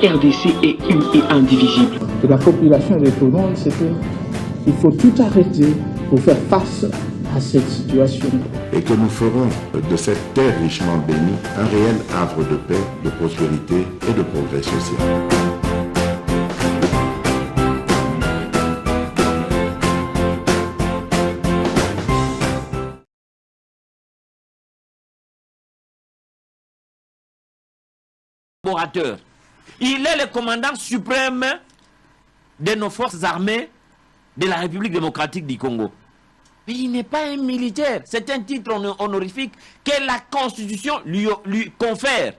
RDC est une et indivisible. Et la population répondante, c'est qu'il faut tout arrêter pour faire face à cette situation. Et que nous ferons de cette terre richement bénie un réel havre de paix, de prospérité et de progrès social. Il est le commandant suprême de nos forces armées de la République démocratique du Congo. Mais il n'est pas un militaire. C'est un titre honorifique que la Constitution lui confère.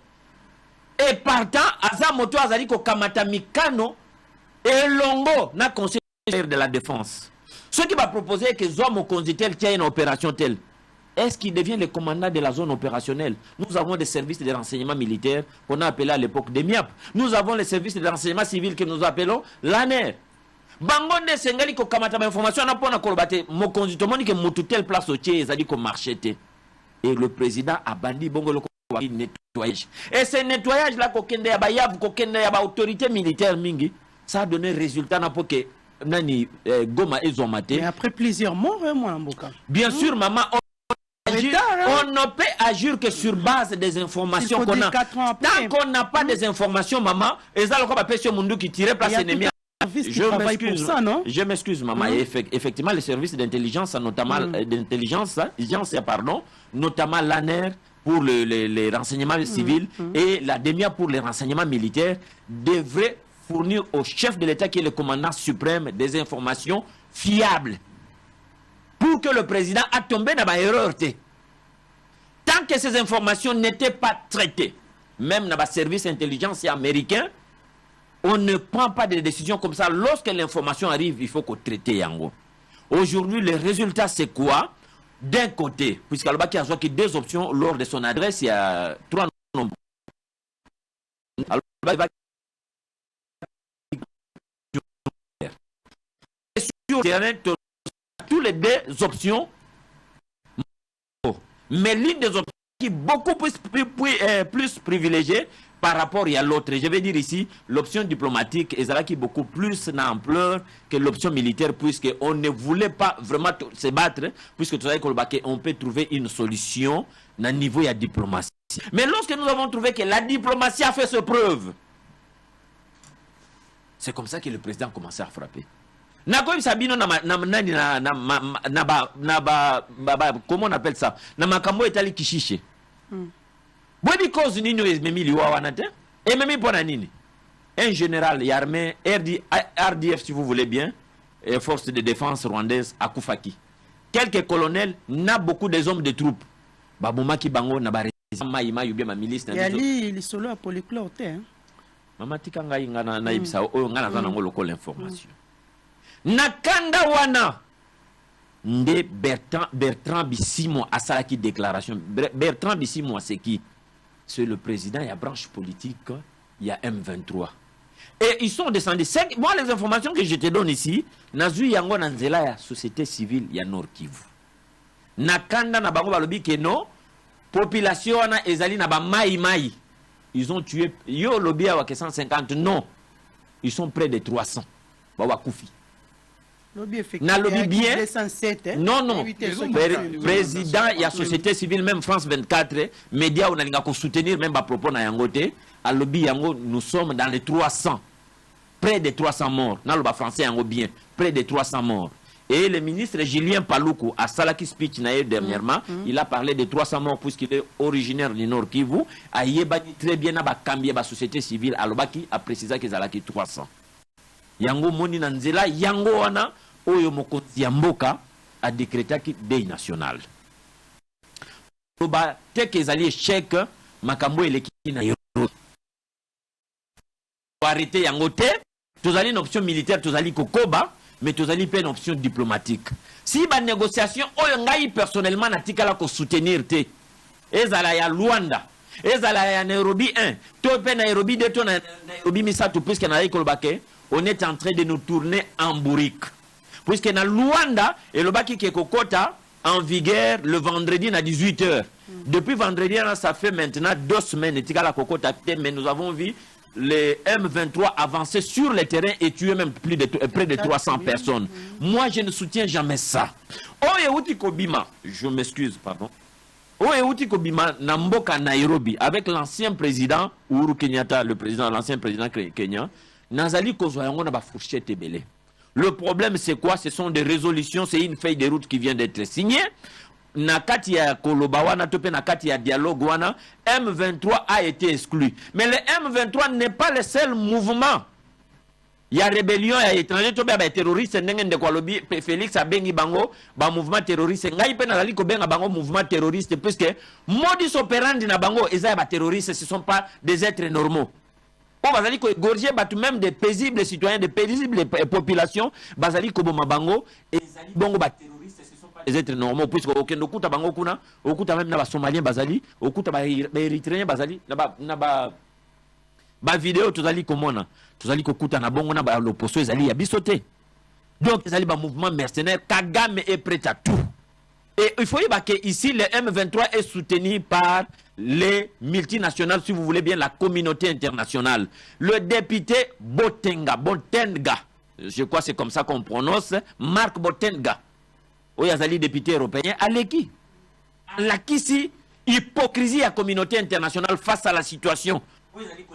Et partant, Azamoto Azaliko Kamata Mikano et Longo n'a conseiller de la défense. Ce qui va proposer que Zomo Konzitel tient une opération telle. Est-ce qu'il devient le commandant de la zone opérationnelle? Nous avons des services de renseignement militaire qu'on a appelés à l'époque des MIAP. Nous avons les services de renseignement civil que nous appelons l'ANER. Bangonde Sengali ko kamata information na pona kolobate mo konzitomoni ke mutu telle place au tiers ezali ko marchete. Et le président a bandi bongo le nettoyage. Et ce nettoyage là ko kende ya ba yav ko kende ya ba autorité militaire mingi, ça a donné résultat na poke nani Goma et Zomate. Mais après plusieurs morts moi Mboka. Bien sûr maman on ne peut agir que sur base des informations qu'on a. Tant qu'on n'a pas des informations, maman, qui tirait place ennemi. Je m'excuse, maman. Effectivement, les services d'intelligence, notamment notamment l'ANER pour les renseignements civils et la DEMIA pour les renseignements militaires, devraient fournir au chef de l'État, qui est le commandant suprême, des informations fiables. Pour que le président a tombé dans la erreur. Tant que ces informations n'étaient pas traitées, même dans le service d'intelligence américain, on ne prend pas de décisions comme ça. Lorsque l'information arrive, il faut qu'on traite Yango. Aujourd'hui, le résultat, c'est quoi? D'un côté, puisqu'Alba qui a joué deux options lors de son adresse, il y a trois nombres. Sur le terrain, tous les deux options, mais l'une des options qui est beaucoup plus privilégiée par rapport à l'autre. Je vais dire ici, l'option diplomatique est beaucoup plus d'ampleur que l'option militaire, puisqu'on ne voulait pas vraiment se battre, puisque tout on peut trouver une solution à niveau de la diplomatie. Mais lorsque nous avons trouvé que la diplomatie a fait ses preuves, c'est comme ça que le président a commencé à frapper. Comment on appelle ça? Namakambo etali kishishe. Bobi cause nini memi liwa wanate? Et memi pona nini? Un général armé RDF si vous voulez bien, force de défense rwandaise à Koufaki. Quelques colonels n'a beaucoup des hommes de troupes. Babumaki bango na bare maïma yubia ma milice na. Yali li solo a polyclote hein. Mama tikanga ingana na ibisa o ngana zana ngolo l'information. Nakanda wana nde Bertrand Bissimo a ça qui déclaration. Bertrand Bissimo c'est qui? C'est le président, il y a branche politique, il y a M23. Et ils sont descendus. Moi les informations que je te donne ici, nazu yango nanzela ya société civile ya Nord Kivu. Nakanda na bango balobi ke no population wana ezali na ba mai. Ils ont tué yo lobi wa 150 non. Ils sont près de 300. Ba Koufi. Na lobby bien. Non. Président, il y a société civile, même France 24, médias, on a soutenir même à propos na yangote. À lobby yango, nous sommes dans les 300. Près de 300 morts. Dans le français yango bien. Près de 300 morts. Et le ministre Julien Paluku, à Salaki Speech dernièrement, il a parlé de 300 morts puisqu'il est originaire du Nord Kivu. A Yebani très bien à Bakambi, à société civile, à Lobaki, a précisé qu'ils allaient 300. Yango Moni Nanzela, Yango Wana, Oyo Mokonzi Yamboka, a décrété qu'il est national. Loba, tel qu'ils allaient chèque, Makambo et l'équipe na Yoro. Pour arrêter Yangote, tous allez une option militaire, tous allez Kokoba, mais tous allez pas une option diplomatique. Si la négociation, Oyo Ngai personnellement n'a tika la ko soutenir te. Ezala ya Luanda. Ezala ya Nairobi 1. Tope Nairobi 2, to Nairobi Misatu, puisque na Ikolbake, on est en train de nous tourner en bourrique. Puisque dans Luanda, et le baki qui est Kokota, en vigueur le vendredi à 18h. Depuis vendredi, ça fait maintenant 2 semaines, mais nous avons vu les M23 avançaient sur le terrain et tuaient même près de 300 personnes. Moi, je ne soutiens jamais ça. Oyeuti Kobima, je m'excuse, pardon. Oyeuti Kobima, Namboka Nairobi, avec l'ancien président Uhuru Kenyatta, l'ancien président Kenya, Nazali Kozwayango n'a pas fourché Tebele. Le problème, c'est quoi? Ce sont des résolutions, c'est une feuille de route qui vient d'être signée. Nakati ya Kolobawana, tope nakati ya dialogue wana, M23 a été exclu. Mais le M23 n'est pas le seul mouvement. Il y a rébellion, il y a étranger, tope ya terroriste, n'engende kwa lobi, Félix a bengi bango, ba mouvement terroriste. Ngai pe nazali ko benga bango mouvement terroriste, puisque modus operandi na bango, eza ba terroristes, ce ne sont pas des êtres normaux. On va dire que gorger même des paisibles citoyens, des paisibles populations, bazali ko boma bango, et zali bongo ba terroristes, ce sont pas des êtres normaux, puisque aucun okuta bango kuna, okuta même na ba Somaliens bazali, okuta ba Érythréens bazali, na ba vidéo tozali komona, tozali ko kuta na bongo na ba l'opposition ezali ya bisoté. Donc ezali ba mouvement mercenaire, Kagame est prêt à tout. Et il faut dire que ici le M23 est soutenu par les multinationales, si vous voulez bien, la communauté internationale. Le député Botenga, je crois que c'est comme ça qu'on prononce, Marc Botenga, Oyazali député européen, Aleki. Alaki, hypocrisie à la communauté internationale face à la situation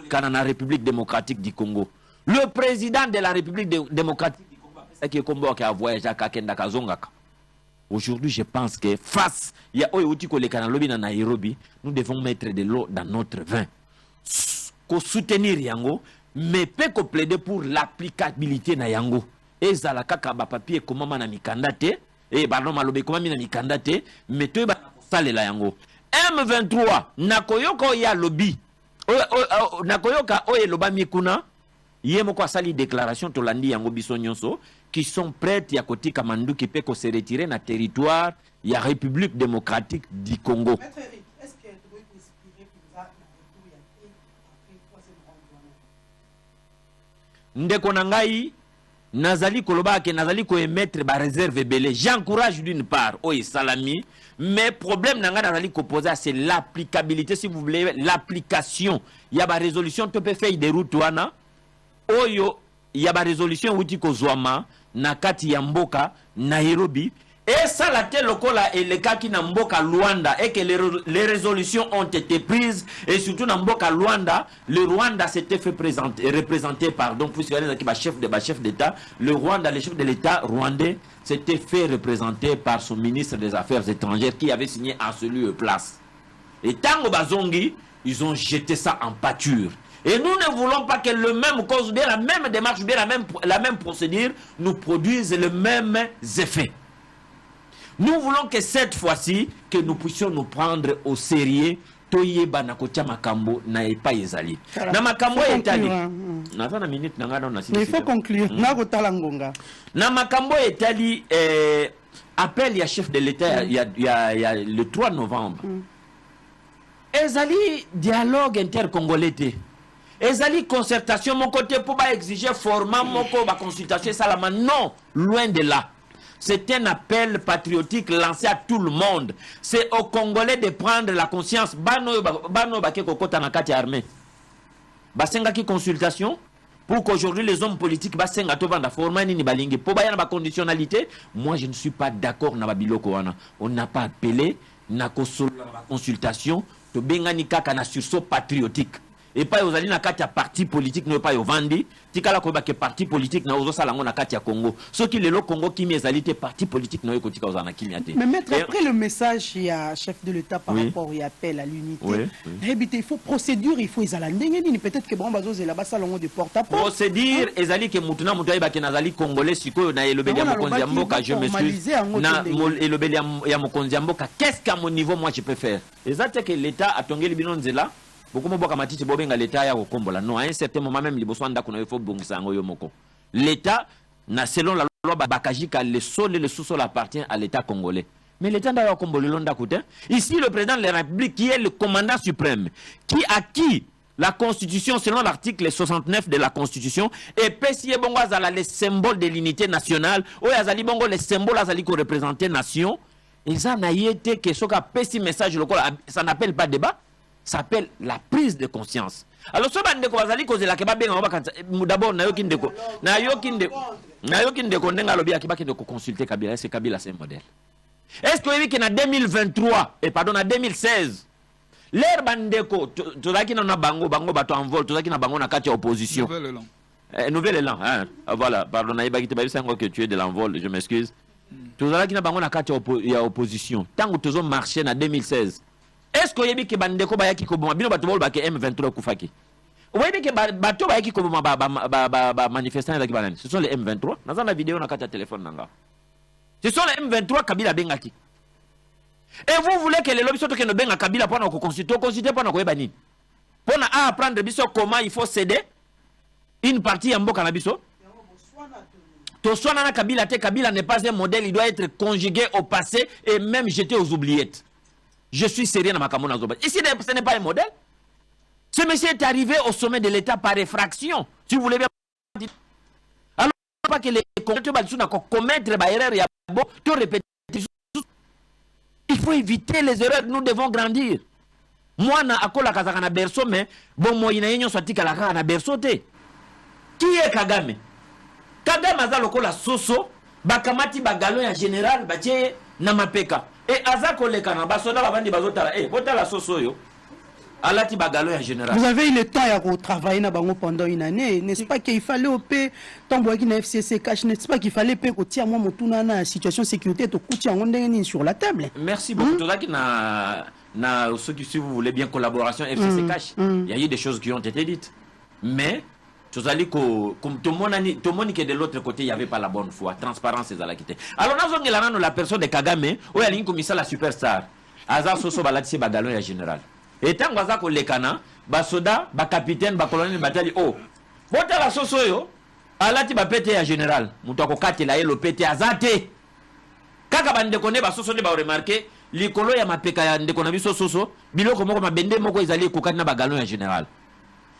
dans la République démocratique du Congo. Le président de la République démocratique du Congo, c'est qui est Congo qui a voyagé à Kakenda Kazongaka. Aujourd'hui, je pense que face, il y a Nairobi, nous devons mettre de l'eau dans notre vin. Soutenir Yango, mais peut plaider pour l'applicabilité na Yango. Et Zalaka Kaba papier comment na mikandate, et pardon malobe comment na mikandate, mais tu ba sale la Yango. M23 nakoyoko ya lobby. Nakoyoka oye loba mikuna. Yemoko asali déclaration tolandi yango biso nyonso qui sont prêts ya koti kamandu qui peut se retirer na territoire ya République démocratique du Congo. Est-ce que tu peux expliquer que ça ndeko na ngai nazali koloba ke nazali ko émettre ba réserve belé. J'encourage d'une part oye salami, mais problème nanga nazali ko poser c'est l'applicabilité, si vous voulez, l'application. Il y a ba résolution to peut faire des routes wana. Oyo ya ba résolution wuti kozwama na kati ya mboka Nairobi et ça la telle lokola et le cas qui na mboka Luanda et que les résolutions ont été prises et surtout na mboka Luanda, le Rwanda s'était fait représenter pardon puisque le chef d'État, le Rwanda, le chef de l'État rwandais s'était fait représenter par son ministre des Affaires étrangères qui avait signé en ce lieu et place. Et Tango Bazongi, ils ont jeté ça en pâture. Et nous ne voulons pas que le même cause, bien la même démarche, bien la même procédure nous produise les mêmes effets. Nous voulons que cette fois-ci, que nous puissions nous prendre au sérieux. Toyeba na kotia makambo na epa ezali. Na makambo etali. Il faut conclure. Na kotala ngonga. Na makambo etali appel ya chef de l'État il y a le 3 novembre. Ezali dialogue intercongolais. Ezali concertation mon côté pour pas exiger format moko ba consultation salama, non, loin de là. C'est un appel patriotique lancé à tout le monde. C'est aux Congolais de prendre la conscience. Bano bake kokota na kati armée. Basenga ki consultation pour qu'aujourd'hui les hommes politiques basenga to vanda format ni balingi po ba yana ba conditionnalité. Moi je ne suis pas d'accord na babiloko wana. On n'a pas appelé na consultation to bengani kaka na sursaut patriotique. Et pas aux alliés na katia parti politique ne pas au vandi tikala ko ba ke parti politique na ozo salango na katia Congo ce qui le Congo qui mes alliés parti politique na ko tika ozana kinyate. Mais maître, après le message il y a chef de l'État par rapport il appel à l'unité. Il faut procédure, il faut izalandengeni peut-être que bon bazo zela ba salongo de porte à porte. Procédure ezali ke mutuna mutu ba ke nazali congolais siko na elobeli ya mokonzi ya mboka, je me suis na elobeli ya mokonzi ya mboka, qu'est-ce qu'à mon niveau moi je peux faire? Ezate que l'État a tongeli binonzela. Beaucoup de gens ont dit l'État a combolé. Non, à un certain moment même, il faut l'État, selon la loi Bakajika, le sol et le sous-sol appartiennent à l'État congolais. Mais l'État n'a pas combolé. Ici, le président de la République, qui est le commandant suprême, qui acquis la Constitution selon l'article 69 de la Constitution, et Pessie Bongo Azala, le symbole de l'unité nationale, ou Azali Bongo, le symbole Azali qui représente nation, et ça n'a été que ce qu'a Pessie message, ça n'appelle pas débat. s'appelle la prise de conscience. Alors ce bandeko bazali cause la keba benga bakanta d'abord na yoki ndeko ndenga lobi akiba kinde ko consulter Kabila, c'est Kabila c'est un modèle. Est-ce que oui que na 2023 et pardon na 2016 l'air bandeko tozaki na bango bato en vol tozaki na bango na kati opposition. Nouvel élan hein? Voilà pardon na yebaki te ba bisango que tu es de l'envol, je m'excuse. Tozaki na bango na kati ya opposition. Tango tozo marcher na 2016. Est-ce que yebi ke bandeko ba yaki ko boma bino bato bol ba ke M23 kufaki? Oyebi ke bato ba yaki ko boma ba manifestants ezaki banani? Ce sont les M23. Naza na vidéo na kati ya téléphone nanga. Ce sont les M23 Kabila bengaki. Et vous voulez que les lobbies soient que nous benga Kabila pour nous consulter pour nous koyeba nini? Pour nous apprendre biso comment il faut céder une partie en mboka na biso? Toswana na Kabila te, Kabila n'est pas un modèle, il doit être conjugué au passé et même jeté aux oubliettes. Je suis sérieux dans ma camona zoba. Ici, ce n'est pas un modèle. Ce monsieur est arrivé au sommet de l'État par effraction. Si vous voulez bien. Alors, pas que les commettre des erreurs, il faut éviter les erreurs. Nous devons grandir. Moi, na akola kazaka na berceau, mais bon, moi, il y a sorti kalaka na berceau te. Qui est Kagame? Kagame aza lokola soso, bakamati bagalo ya général, batie na mapeka. Et Azako Lekana, Basoda Babandi Bazotala, Botala Sosoyo, Alati Bagalo en général. Vous avez eu le temps de travailler dans Bango pendant une année, n'est-ce pas qu'il fallait au P, Tamboaki na FCC cash, n'est-ce pas qu'il fallait P côté à moi, mon na situation sécurité, au côté en sur la table. Merci beaucoup. Tout ça ceux qui, si vous voulez bien, collaboration FCC cash, il y a eu des choses qui ont été dites. Mais, comme tout le monde qui est de l'autre côté, il n'y avait pas la bonne foi. Transparence, c'est la quitté. Alors, nous avons la personne de Kagame, où il y a une commissaire la superstar. Aza Soso Balati Bagalon et général. Et tant que les Lekana, Basoda, capitaine, colonel, batali, oh. Bota la Soso yo, Alati ba pété à général. Moutako kati la elo pété à zate. Kaka bande kone ba Soso ne ba remarqué, likolo ya mapeka ya ndeko na biso Soso, biloko moko mabende moko ezali kokati na bagalon ya général.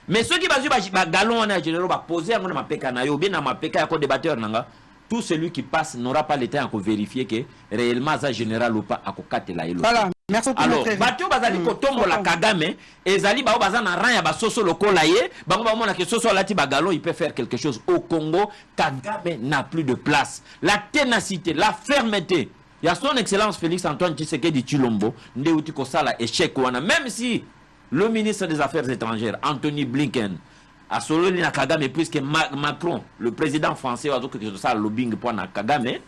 Mais ceux qui va galon en général va poser un mapeka na yo bien ma peka ya débatteur nanga, tout celui qui passe n'aura pas le temps à vérifier que réellement ça général ou pas à kokate la elo. Voilà, merci beaucoup. Alors bato bazali ko tombo la Kagame ezali ba bazana ran ya ba soso lokola ye, bango ba mona que soso lati ba galon il peut faire quelque chose au Congo. Kagame n'a plus de place. La ténacité, la fermeté. Il y a son excellence Félix Antoine Tshisekedi Tshilombo ndeuti ko sala échec wana même si le ministre des Affaires étrangères, Anthony Blinken, a sololi na Kagame, puisque Macron, le président français, a dit que ça lobbying pour na Kagame,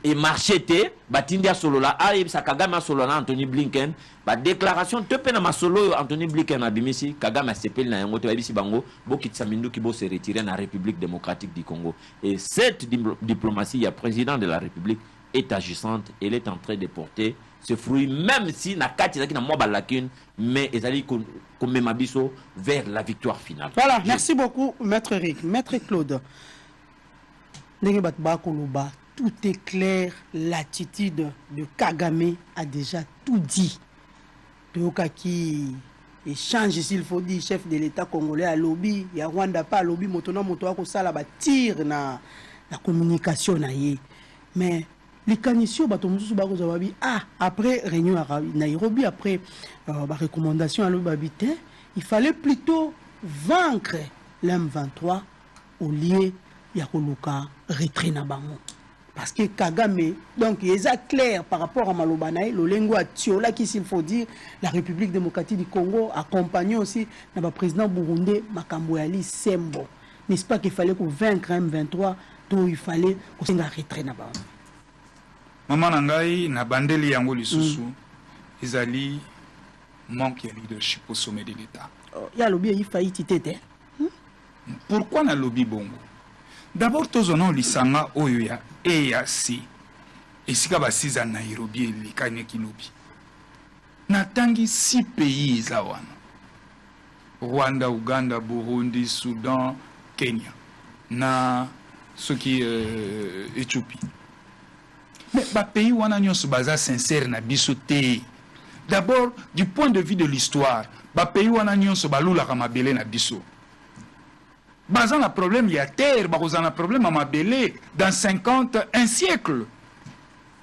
et marchete, batindia solola, sa Kagame a solola Anthony Blinken, ba déclaration, te pena ma solo Anthony Blinken a bimisi, Kagame a sepel na yango, te babisi bango, bo kitsamindu ki bo se retirer na République démocratique du Congo. Et cette diplomatie, il y a président de la République, est agissante, elle est en train de porter ce fruit, même si na kati zaki na moba lacune, mais ezali comme mabiso vers la victoire finale. Voilà, merci beaucoup, Maître Eric. Maître Claude, tout est clair, l'attitude de Kagame a déjà tout dit. Qui échange, s'il faut dire, chef de l'État congolais à lobby, il y a Rwanda pas à lobby, maintenant, tire na communication. Mais les canissons, après réunion à Nairobi, après la recommandation à l'Obabité, il fallait plutôt vaincre l'M23 au lieu de retrait na bango. Parce que Kagame, donc il est clair par rapport à Malobanaï, le lingua Tiola, qui s'il faut dire, la République démocratique du Congo, accompagné aussi le président burundais Makamboyali Sembo. N'est-ce pas qu'il fallait qu'on vaincre M23, donc il fallait qu'on se retrait na bango. Maman Nangai, na bandeli yango lisusu, izali manque de leadership au sommet de l'État. Il y a lobby, il faillit titer. Pourquoi na lobby bongo? D'abord, tous on a lisanga oyoya EAC. Et si kaba siza Nairobi li kaneki lobby. Natangi 6 pays zawana. Rwanda, Ouganda, Burundi, Soudan, Kenya. Na ce qui Éthiopie. Mais les pays où on a baza sincère na bisoté. D'abord, du point de vue de l'histoire, les pays où on a balula kamabele na biso. Bazan a problème, il y a terre, bazan a problème à mabele dans 50, un siècle.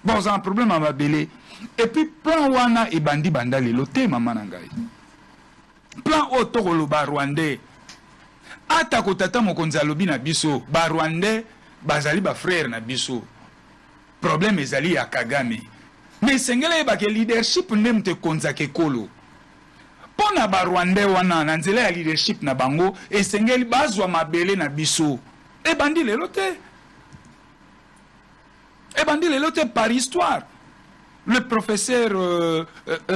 Bazan a problème à mabele. Et puis, plan wana et bandi banda le loté, maman nangai. plan otokolo ba rwandais ata kotata mokonzi alobi na biso ba rwandais bazali ba frère na biso problème ezali ya Kagame mais sengele ba ke leadership ndem te konzake kolo pona ba rwandais wana na nzela ya leadership na bango esengeli bazwa mabele na biso ebandi lelo te par histoire. Le professeur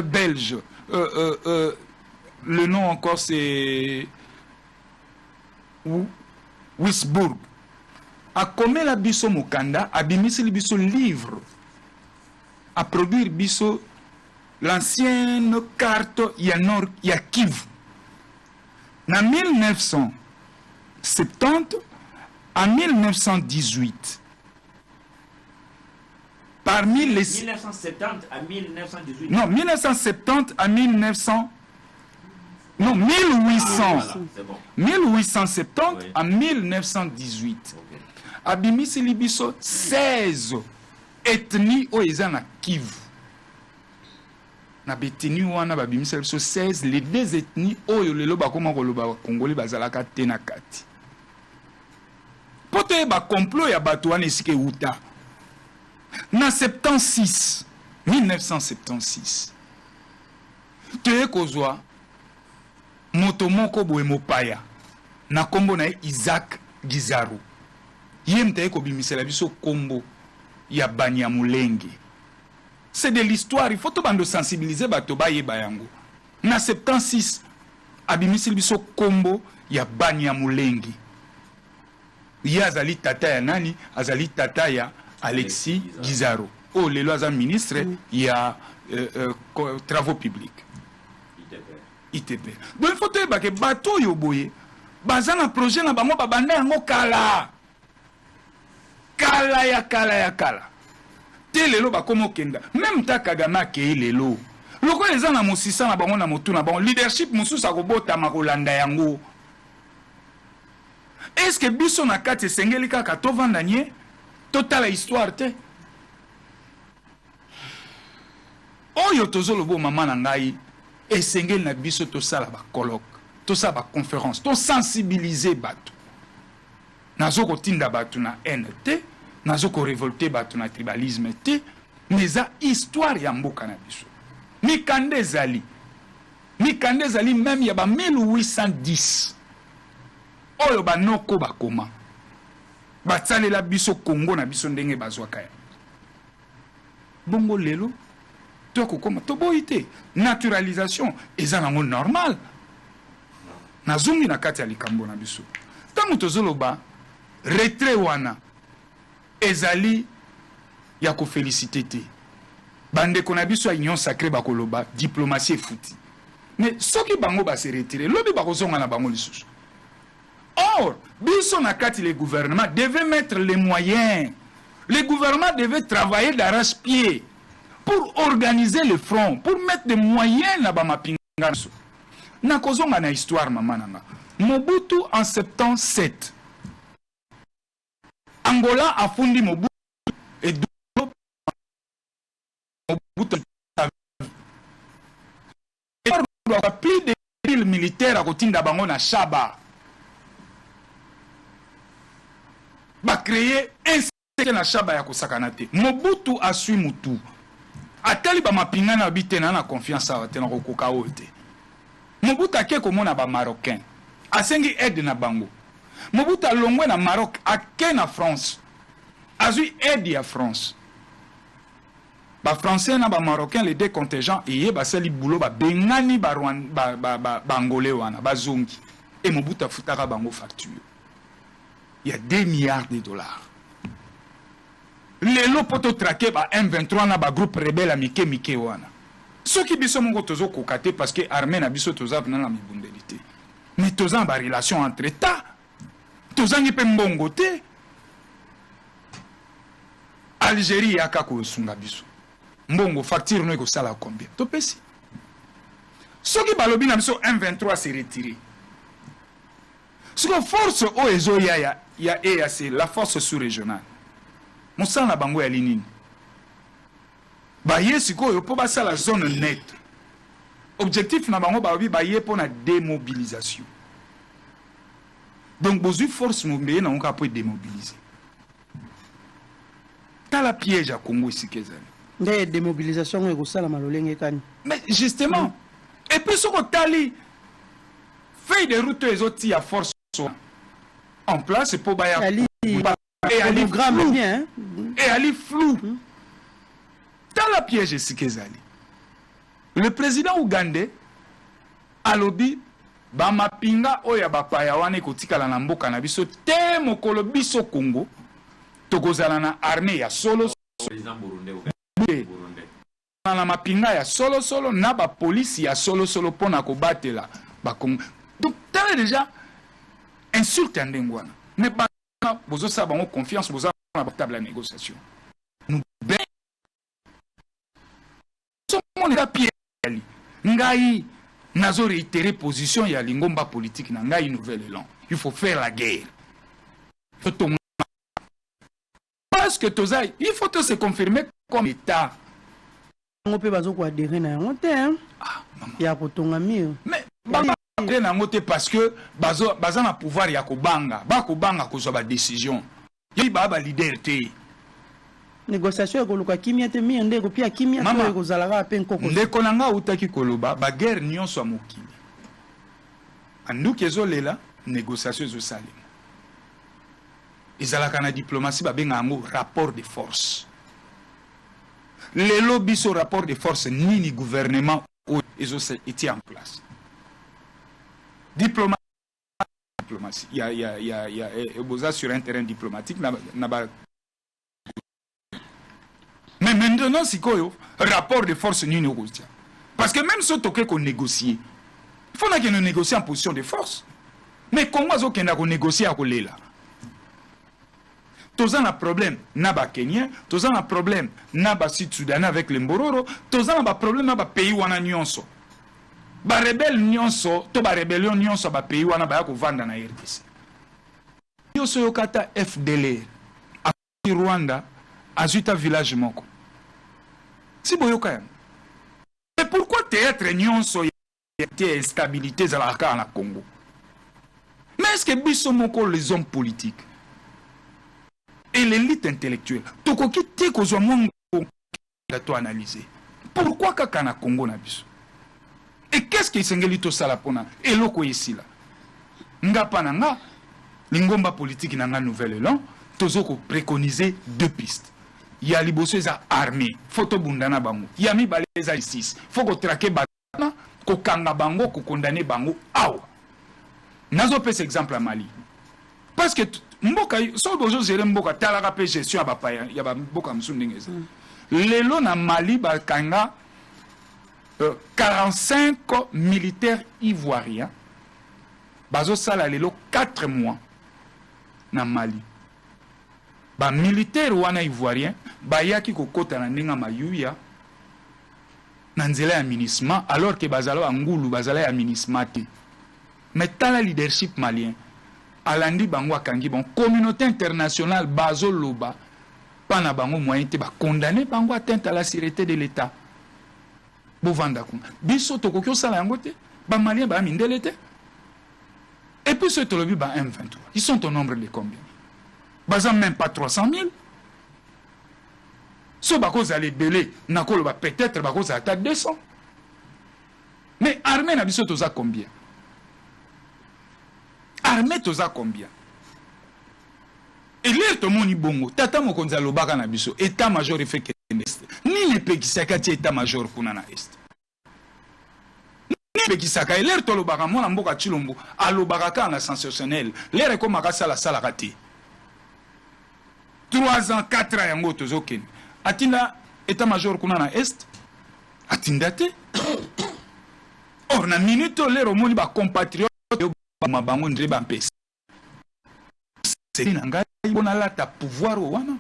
belge, le nom encore c'est Wisbourg, a commis la biso Mokanda, a bimisi le biso livre, a produire biso l'ancienne carte Yanor Yakiv. En 1970 à 1918. Parmi les 1970 à 1918. Non, 1970 à 1900. Non, 1800. Voilà, c'est bon. 1870 Oui. à 1918. Abimisi libiso 16 ethnies oezana Kivu. Na beteni wana babimisi libiso 16 les deux ethnies oyo lelo bakoma koloba congolais bazalaka te na kati. Poto ba complot ya bato wana esike uta. Na 76, 1976, te kozwa moto moko boye mopaya na kombo na Isaac Gizaru. Yem te ko bimisela biso kombo ya Banyamulenge. C'est de l'histoire, il faut to bando sensibiliser bato bayeba yango. Na 76 abimiseli biso kombo ya Banyamulenge. Ya azali tata ya nani? Azali tata ya Alexis Gizaro. Oh, le lois ministre, il y a travaux publics. ITP. Donc il faut que bateau yoboye. Bazana projet na bango babanda yango kala. Kala. Te lelo bakomo kenda. Même ta Kagame ke lelo. Loko les ana mosisa na bango na motu na bango leadership mususa kobota makolanda yango. Est-ce que biso na kati sengeli kaka tovanda nye? Total histoire te. Oyo tozolobo mama na ngai esengeli na biso tosala ba colloque, tosala ba conférence, to sensibiliser bato. Nazo kotinda bato na NT, nazo ko révolter bato na tribalisme te, mais histoire ya mboka na biso. Mikande zali même ya ba 1810. Oyo ba noko bakoma. Batsalela biso Congo na biso ndenge bazwaka ya. Bongo lelo to kokoma to boite naturalisation eza nango normal. Nazungi na kati ya likambo na biso. Tango tozoloba retrait wana ezali ya ko féliciter te. Bande kona biso ya union sacrée bakoloba diplomatie fouti. Mais soki bango ba se retirer lobi bakozonga na bango lisusu. Or, biso na kati les gouvernements devaient mettre les moyens. Les gouvernements devaient travailler d'arrache-pied pour organiser le front, pour mettre des moyens na ba mapinga. Na kozonga na histoire mama nanga. Mobutu en 77. Angola a fondé Mobutu et Mobutu a plus de villes militaires à kotinda bango na Shaba. Ba créer un secteur na Shaba ya kosakana te. Mobutu a sui mutu. Atali ba mapinga na bite na confiance a te na kokoka ote. Mobutu a ke komona ba marocain. Asengi aide na bango. Mobutu a longwe na Maroc a ke na France. Azui aide ya France. Ba français na ba marocain les deux contingents et ba sali boulot ba bengani ba angolais wana ba zongi. Et Mobutu a futaka bango facture. Il y a 2 milliards de dollars. Les lots poto traqué par M23 na ba groupe rebelle amike mike wana. Ceux qui biso mongo tozo kokate parce que armée na biso toza na mibundelité. Mais toza ba relation entre états. Toza ngi pe mbongo te. Algérie yaka ko sunga biso. Mbongo facture no ko sala combien? To pesi. Ceux qui balobi na biso M23 s'est retiré. Ce que force o ezo ya EAC, la force sous-régionale. Moussa na bango ya linini. Ba yesiko yo po ba la zone nette. objectif na bango ba baye pour la démobilisation. Donc besoin force mobilier na on peut démobiliser. T'as la piège à Congo ici qu'ezali. Des démobilisations et ça la malolenge kani. Mais justement, et puis ce que tali fait des routes les autres à force en place pour bailler et aller gramme bien et aller flou. T'as la piège ici qu'ezali. Le président ougandais a lobby ba mapinga oya bapaya wane kotikala na mboka na biso te mokolo biso Congo tokozala na armée ya solo président burundais na mapinga ya solo solo na ba police ya solo solo pona ko batela ba Congo. Donc t'as déjà insulte ndengwana mais ba bozo sa bango confiance bozo na table de négociation nous sommes la piège ngai nazo réitérer position ya lingomba politique na ngai nouvel élan. Il faut faire la guerre. Parce que Tozaï, il faut se confirmer comme État. On peut pas adhérer na ngote hein. Ya kotonga mieux. Mais adhérer na ngote parce que bazo na pouvoir ya kobanga, ba kobanga ko zo ba décision. Yi ba leader te. Négociation ekoluka kimia te mi ndeko pia kimia to ekozalaka pe nkoko. Ndeko nanga utaki koloba ba guerre nyonso ya mokili. Anduki ezolela négociation ezosala. Ezalaka na diplomatie ba benga ngo rapport de force. Les lobbies sur rapport de force ni gouvernement était en place. Diplomatie. Il y a sur un terrain diplomatique. Mais maintenant, c'est quoi rapport de force ni négocier. Parce que même si on peut négocier, il faut que nous négocions en position de force. Mais comment est-ce qu'on négocie à Kolela? Tous un problème naba Kenya, tous un problème naba Sud-Soudanais avec les Mbororo, tous un problème naba pays wana nyonso. Ba rebelle nyonso, to ba rébellion nyonso ba pays wana ba ko vanda na RDC. Yo so yokata FDLR a Rwanda azuta village moko. Si boyoka. Mais pourquoi théâtre nyonso était instabilité za la na Congo? Mais est-ce que biso moko les hommes politiques et l'élite intellectuelle, tout ce qui est que je analyser. Pourquoi kaka na Congo na biso? Et qu'est-ce qui s'engeli to sala pona? Et loko ici là. Nga pananga, lingomba politique nanga nouvel élan, tozoko préconiser deux pistes. Il y a liboso za armée, photo bundana bango. Yami baleza 6. Faut ko traquer bana, ko kanga bango, ko condamner bango. Awa. Nazo pes exemple à Mali. Parce que mboka so bozo zere mboka talaka pe gestion ya bapaya ya mboka msundengeza lelo na Mali bakanga 45 militaires ivoiriens bazo sala lelo 4 mois na Mali ba militaire wana ivoirien bayaki kokota na ndinga mayuya na nzela ya minisma alors que bazalo angulu bazala ya minisma te mais tala leadership malien alandi bango akangi bon communauté internationale bazo loba pana bango moyen te ba condamner bango atteinte à la sécurité de l'état bovanda ko biso to kokyo sala yango te ba malien ba mindele te et puis ce tolobi ba M23 ils sont au nombre de combien baza même pas 300 000 so ba cause aller belé na ko ba peut-être ba cause ata 200 mais armée na biso to za combien? Armée toza combien? Et l'air to moni bongo tata mokonza lobaka na biso état major fait que ni le pekisaka ti état major kuna na est ni pekisaka et l'air to lobaka mona mboka chilombo alobaka ka na sensationnel l'air ko makasa la sala raté 3 ans 4 ans yango tozoken atinda état major kuna na est atinda te or na minute l'air o moni ba compatriote mabango ndre ba mpesa c'est nanga bona lata pouvoir wana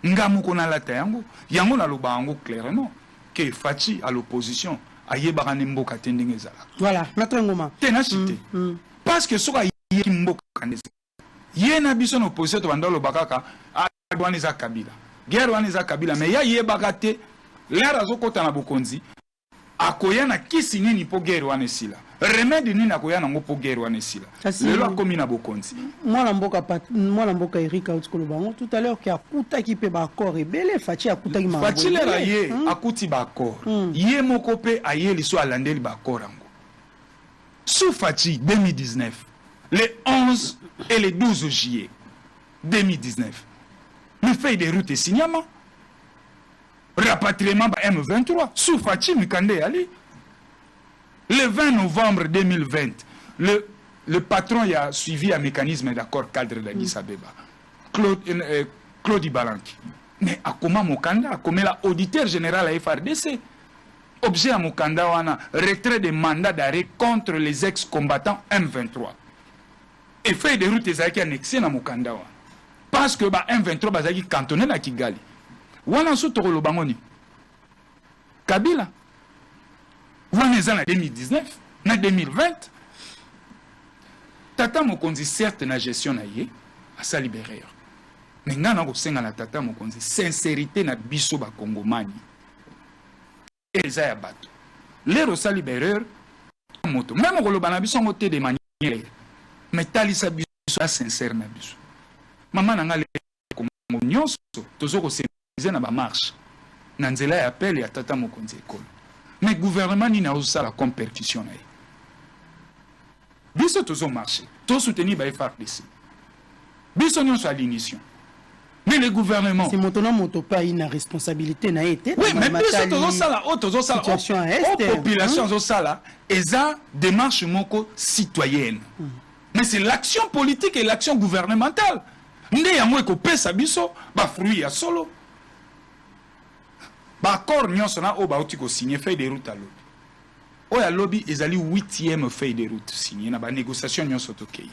ngamu kona lata yango na loba yango clairement que Fachi à l'opposition ayebaka ne mboka tendenge zala voilà notre ngoma tena cité parce que soka yeki mboka kaneza yena biso na opposition to banda lobaka ka adwani za kabila guerre wana za kabila mais ya yebaka te l'air azokota na bokonzi akoya na kisi nini po guerre wana esila remède nini akoya nango po guerre wana esila lelo akomi na bokonzi mwana mboka Eric Autikolo bango tout à l'heure qui akutaki pe ba accord ebele Fachi akutaki ma Fachi lera ye akuti ba accord ye moko pe aye liso alandeli ba accord yango sous Fachi 2019 le 11 et le 12 juillet 2019 le feuille de route signama rapatriement ba M23 sous Fachi Mikande Ali. Le 20 novembre 2020, le patron a suivi un mécanisme d'accord cadre d'Addis Abeba, Claude Ibalanki. Mais à comment Mokanda, à comment l'auditeur général à FRDC, objet à Mokanda, on a retrait des mandats d'arrêt contre les ex-combattants M23. Et fait des routes qui annexées à Mokanda. Parce que M23 est cantonné à Kigali. Wana soto lo bangoni. Kabila. Wana eza na 2019, na 2020. Tata Mokonzi certes na gestion na ye, a sa libérer. Mais nga na ko senga na Tata Mokonzi sincérité na biso ba Kongomani. Eza ya bato. Lero sa libérer moto. Même ko lo bana biso ngote de manière. Mais talisa biso sincère na biso. Mama na nga le Kongo nyonso tozoko na ba marche na nzela ya appel ya Tata Mokonzi ekolo mais gouvernement ni na osala comme percussion na biso tozo marché to soutenir ba FARDC biso nyonso à l'initiation mais le gouvernement c'est moto pas une responsabilité na été oui mais biso tozo sala population zo sala eza démarche moko citoyenne mais c'est l'action politique et l'action gouvernementale nde yango ekopesa biso ba fruit ya solo. Accord nyonso na o bauti ko signer feuille de route à lobby. Oya lobby ezali 8e feuille de route signé na ba négociation nyonso tokei.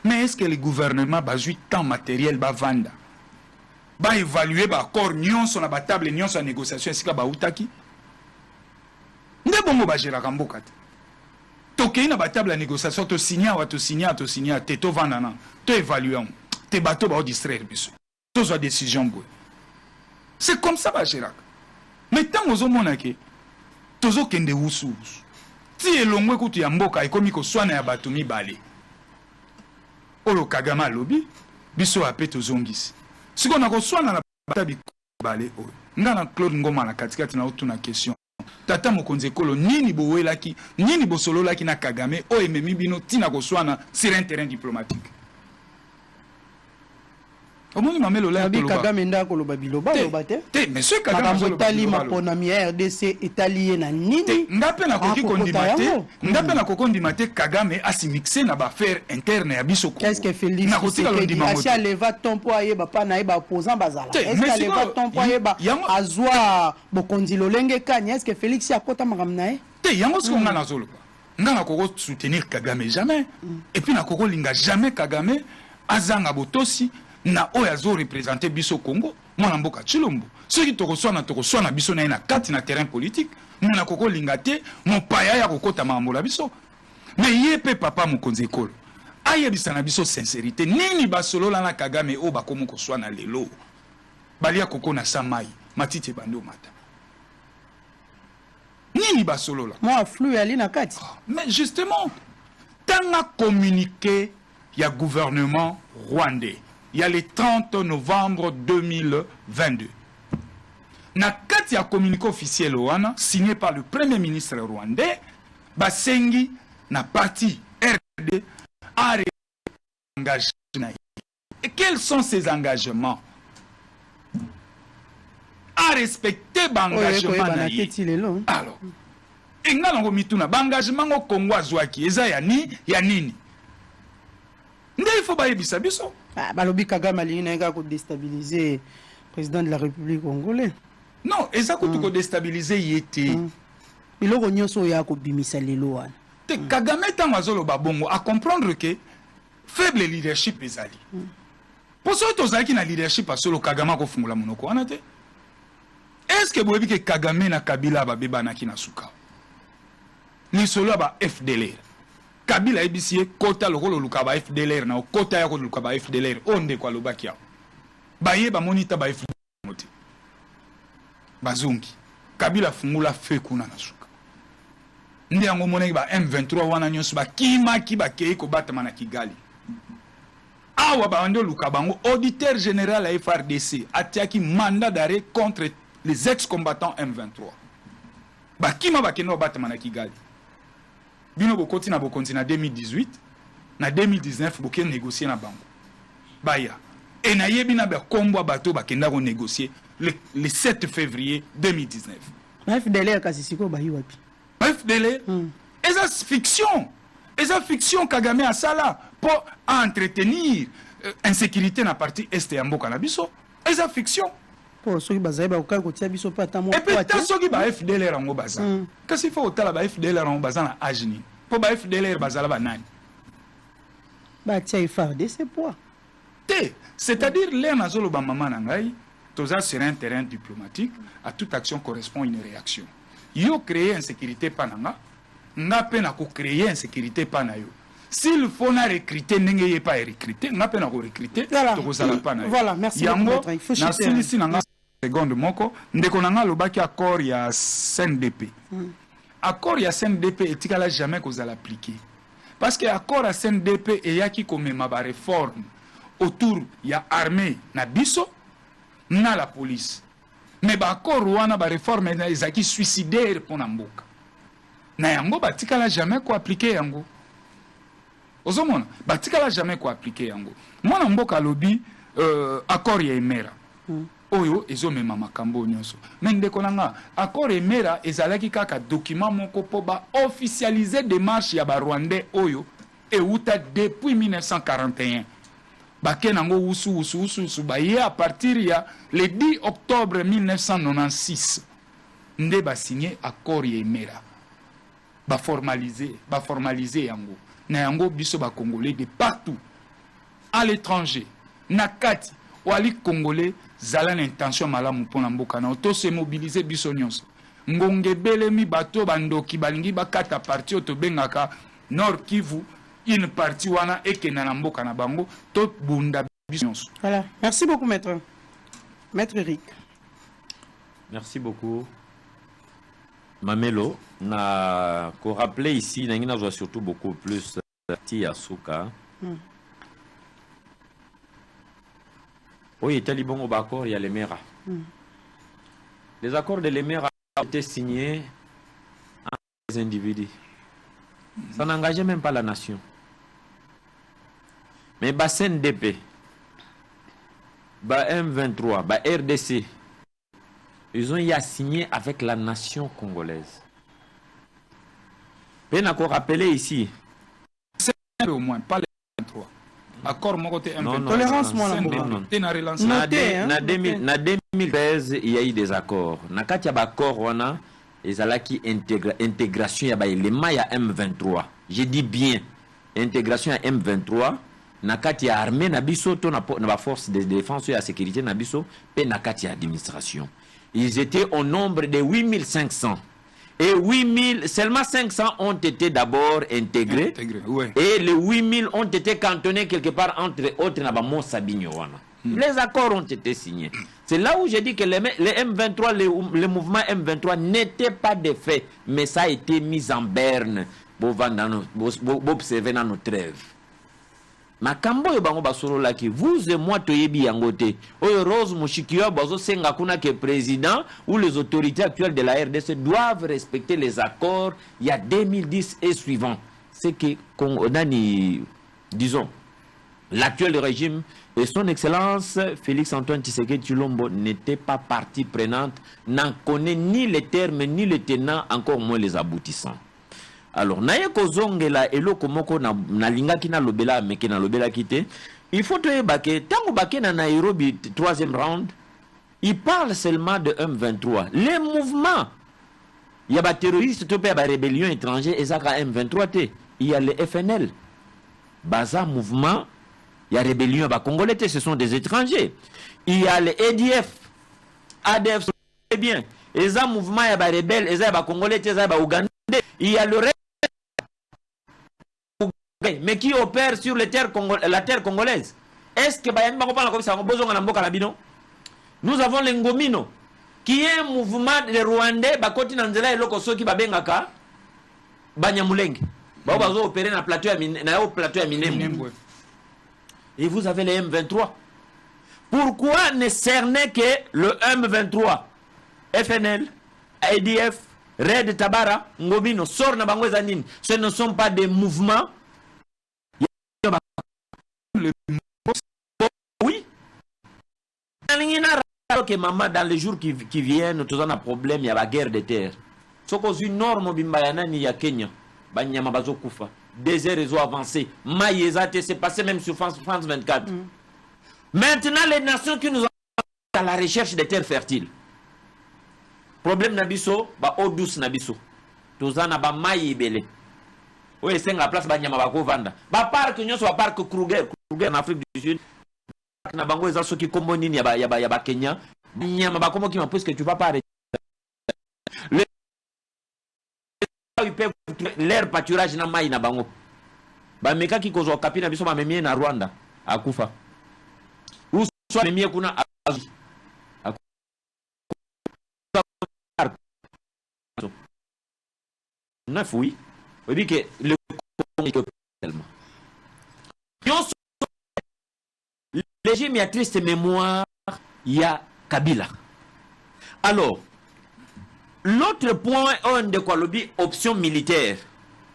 Mais est-ce que le gouvernement ba jui temps matériel ba vanda? Ba évaluer ba accord nyonso na ba table nyonso à négociation esika ba utaki? Nde bongo ba gera kamboka te. Tokei na ba table à négociation to signer te to vanda na. To évaluer on. Te bateau ba distraire biso. To zo décision boy. C'est comme ça ba gera. Mais tant aux hommes que tozo kende wusu ti elongwe kutu ya mboka ekomi ko swana ya batumi bale olo Kagame lobi biso ape tozongisi siko na ko swana na batabi bale o ngana Claude Ngoma na katikati na utuna question Tata Mokonzi ekolo nini bowelaki nini bosololaki na Kagame o ememi bino tina ko swana sur un terrain diplomatique. Omoni mamelo la toloba. Kagame nda ko loba biloba loba te. Monsieur Kagame zo tali mapona mi RDC italié na nini? Ngape na koki kondimate. Ngape na kokondimate Kagame asimixé na ba affaire interne ya biso ko. Qu'est-ce que Félix Tshisekedi a leva ton po ayeba pa na eba opposant bazala. Est-ce que leva ton po ayeba azwa bokonzi lolenge kanya est-ce que Félix ya kota makamna e? Te yango siko ngana zoloba. Ngana koko soutenir Kagame jamais. Et puis na koko linga jamais Kagame azanga botosi na oyazo représenter biso Congo mwana mboka Chilombo ceux qui tokoswana biso na ina kati na terrain politique mwana koko lingate mon paya ya kokota mamola biso mais yepe papa Mokonzi ekolo ayebisa na biso sincérité nini basolola na Kagame o bakomo koswana lelo balia koko na samai matite bando mata nini basolola moi flou ali na kati mais justement tanga communiqué ya gouvernement rwandais. Il y a le 30 novembre 2022. Na kati ya communiqué officiel wana signé par le premier ministre rwandais, Basengi na parti RD a engagé. Et quels sont ces engagements? A respecter l'engagement. Alors, engalo mituna bangagement au Congo azwaki eza ya nini? Nde il faut bayebisa biso. Balobi Kagame alingi ko déstabiliser président de la République congolaise. Non, eza ko to déstabiliser yete. Biloko nyonso ya ko bimisa lelo wana. Te Kagame tango azolo babongo a comprendre que faible leadership ezali. Pour ça tozaki na leadership asolo Kagame ko fungula monoko wana te. Est-ce que boyebi que Kagame na Kabila ba beba na kina suka? Ni solo ba FDLR. Kabila ebisie kota lokolo lukaba FDLR na kota ya ko lukaba FDLR onde kwa lobaki ya. Baye ba monita ba FDLR mote. Bazungi. Kabila fungula fe kuna na suka. nde yango monaki ba M23 wana nyonso bakimaki bakei kobatama na Kigali. Awa bande luka bango auditeur général à FRDC atiaki mandat d'arrêt contre les ex-combattants M23. Bakima bakeno batama na Kigali. Bino bokoti na bokonzi na 2018, na 2019 boke négocier na bango. Baya. Et na yebi na ba kombo bato bakenda ko négocier le 7 février 2019. FDLR kasisiko bayi wapi? FDLR eza fiction. Eza fiction Kagame a ça là pour entretenir insécurité na partie est ya mboka na biso. Eza fiction. Pour ceux qui bazaye ba okaka kotia biso pa ta mo. Et peut-être ceux qui ba FDLR rango baza. Kasi faut otala ba FDLR rango baza na ajini. Pour ba FDLR bazala ba nani? Ba tia FARD c'est quoi? C'est-à-dire l'air nazolo ba mama na ngai, toza sur un terrain diplomatique, à toute action correspond une réaction. Yo créer insécurité pananga, nga pe na ko créer insécurité panayo. S'il faut na recruter n'engeye pas recruter, nga pe na ko recruter to ko sala panayo. Voilà, merci beaucoup. Il faut na silisi na nga seconde moko, ndeko na nga lobaki accord ya CNDP. Accord ya CNDP etikala jamais ko sala appliquer. Parce que accord ya CNDP e yaki komema ba réforme autour ya armée na biso na la police. Mais ba accord wana ba réforme na ezaki suicidaire pour na mboka. Na yango batikala jamais ko appliquer yango. Ozomona batikala jamais ko appliquer yango. Mwana mboka lobi accord ya Emera. Oyo ezomema makambo nyonso. Mais ndeko nanga accord Emera ezalaki kaka document moko po ba officialiser démarche ya ba Rwandais oyo e uta depuis 1941. Bakenango usu baye à partir ya le 10 octobre 1996 nde ba signé accord ya Emera ba formaliser yango na yango biso ba congolais de partout à l'étranger na kati wali congolais zala l'intention malamu pona mboka na to se mobiliser biso nyonso ngonge belemi bato bandoki balingi bakata parti to bengaka Nord Kivu une partie wana ekena na mboka na bango to bunda biso. Voilà, merci beaucoup maître Eric. Merci beaucoup Mamelo. Na ko rappeler ici na doit surtout beaucoup plus Tia Souka. Oui, Talibon Bakor, il y a les Mera. Les accords de l'Emera ont été signés entre les individus. Ça n'engageait même pas la nation. Mais Bassen DP, M23, RDC, ils ont y signé avec la nation congolaise. Je vais encore rappeler ici. C'est au moins, pas les 23. Accord mon côté M23. Tolérance, moi, là, en 2013, il y a eu des accords. Quand il y a des accords, on a intégration, il y a M23. Je dis bien, intégration à M23. Nakati ya armée na biso to na force de défense et de sécurité na biso pe nakati ya administration. Ils étaient au nombre de 8500 et 8000 seulement 500 ont été d'abord intégrés ouais. Et les 8000 ont été cantonnés quelque part entre autres na ba Monsabinyo wana. Les accords ont été signés. C'est là où j'ai dit que les M23 le mouvement M23 n'était pas de fait, mais ça a été mis en berne pour observer dans nos trêves. Makambo yo bango basolo laki vous et moi toyebi yangote oyo Rose Mushikio bazo senga kuna que président ou les autorités actuelles de la RDC doivent respecter les accords il y a 2010 et suivant. C'est que disons l'actuel régime et son excellence Félix Antoine Tshisekedi Tshilombo n'était pas partie prenante, n'en connaît ni les termes ni les tenants, encore moins les aboutissants. Alors, naye kozongela eloko moko na lingaki na lobela meke na lobela kite. Il faut te bake tango bake na Nairobi 3e round. Il parle seulement de M23. Les mouvements, il y a des terroristes, il y a des rébellions étrangères et ça M23 il y a le FNL. Baza mouvement, il y a rébellion ba congolais, ce sont des étrangers. Il y a le EDF, ADF c'est bien. Et ça mouvement il y a des rebelles, et ça ba congolais, ça ba ougandais. Il y a le mais qui opère sur la terre congolaise. Est-ce que nous avons les Ngomino, qui est un mouvement de Rwandais, qui Banyamulenge. Bah bazo opérer na plateau à Minembwe. Et vous avez les M23. Pourquoi ne cerner que le M23, FNL, ADF, Red Tabara, Ngobino, Sorna Bangwezanine? Ce ne sont pas des mouvements. Oui. Que maman, dans les jours qui viennent, nous avons un problème, il y a la guerre des terres. Ce que une norme bimbayana ni ya Kenya, banyama bazo kufa, désert réseau avancé, maïezate, c'est passé même sur France 24. Maintenant, les nations qui nous ont à la recherche des terres fertiles. Problème nabiso, ba eau douce nabiso. Tozana ba maïebele. Oui, c'est la place banyama bako vanda. Ba parc nyoso ba parc Kruger en Afrique du Sud. Na bango eza soki kombo nini ya ba Kenya. Nyama ba komo ki ma puisque tu vas pas arrêter. L'air pâturage na mai na bango. Ba meka ki kozo kapi na biso ba memie na Rwanda akufa. Ou soit memie kuna neuf oui. On dit que le tellement. Le régime a triste mémoire, il y a Kabila. Alors, l'autre point, on de quoi lobby option militaire.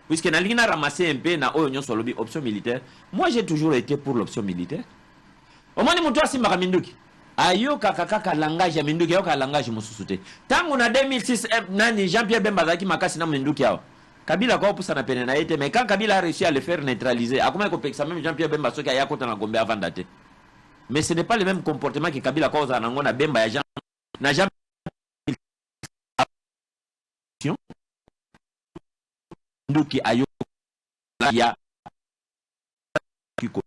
Puisque Nalina a ramassé un peu na oignon sur lobby option militaire. Moi, j'ai toujours été pour l'option militaire. Au moins, mon toit, c'est Maraminduki. Ayo kaka langage ya Minduki, ayo ka langage mususute. Tangu na 2006, nani Jean-Pierre Bemba zaki makasi na Minduki yao. Kabila kwa poussa na pene na été, mais quand Kabila a réussi à le faire neutraliser, a comment ça même Jean-Pierre Bemba soki aya kota na Gombe avant daté. Mais ce n'est pas le même comportement que Kabila kwa za na Bemba ya Jean na Jean Minduki ayo ya kiko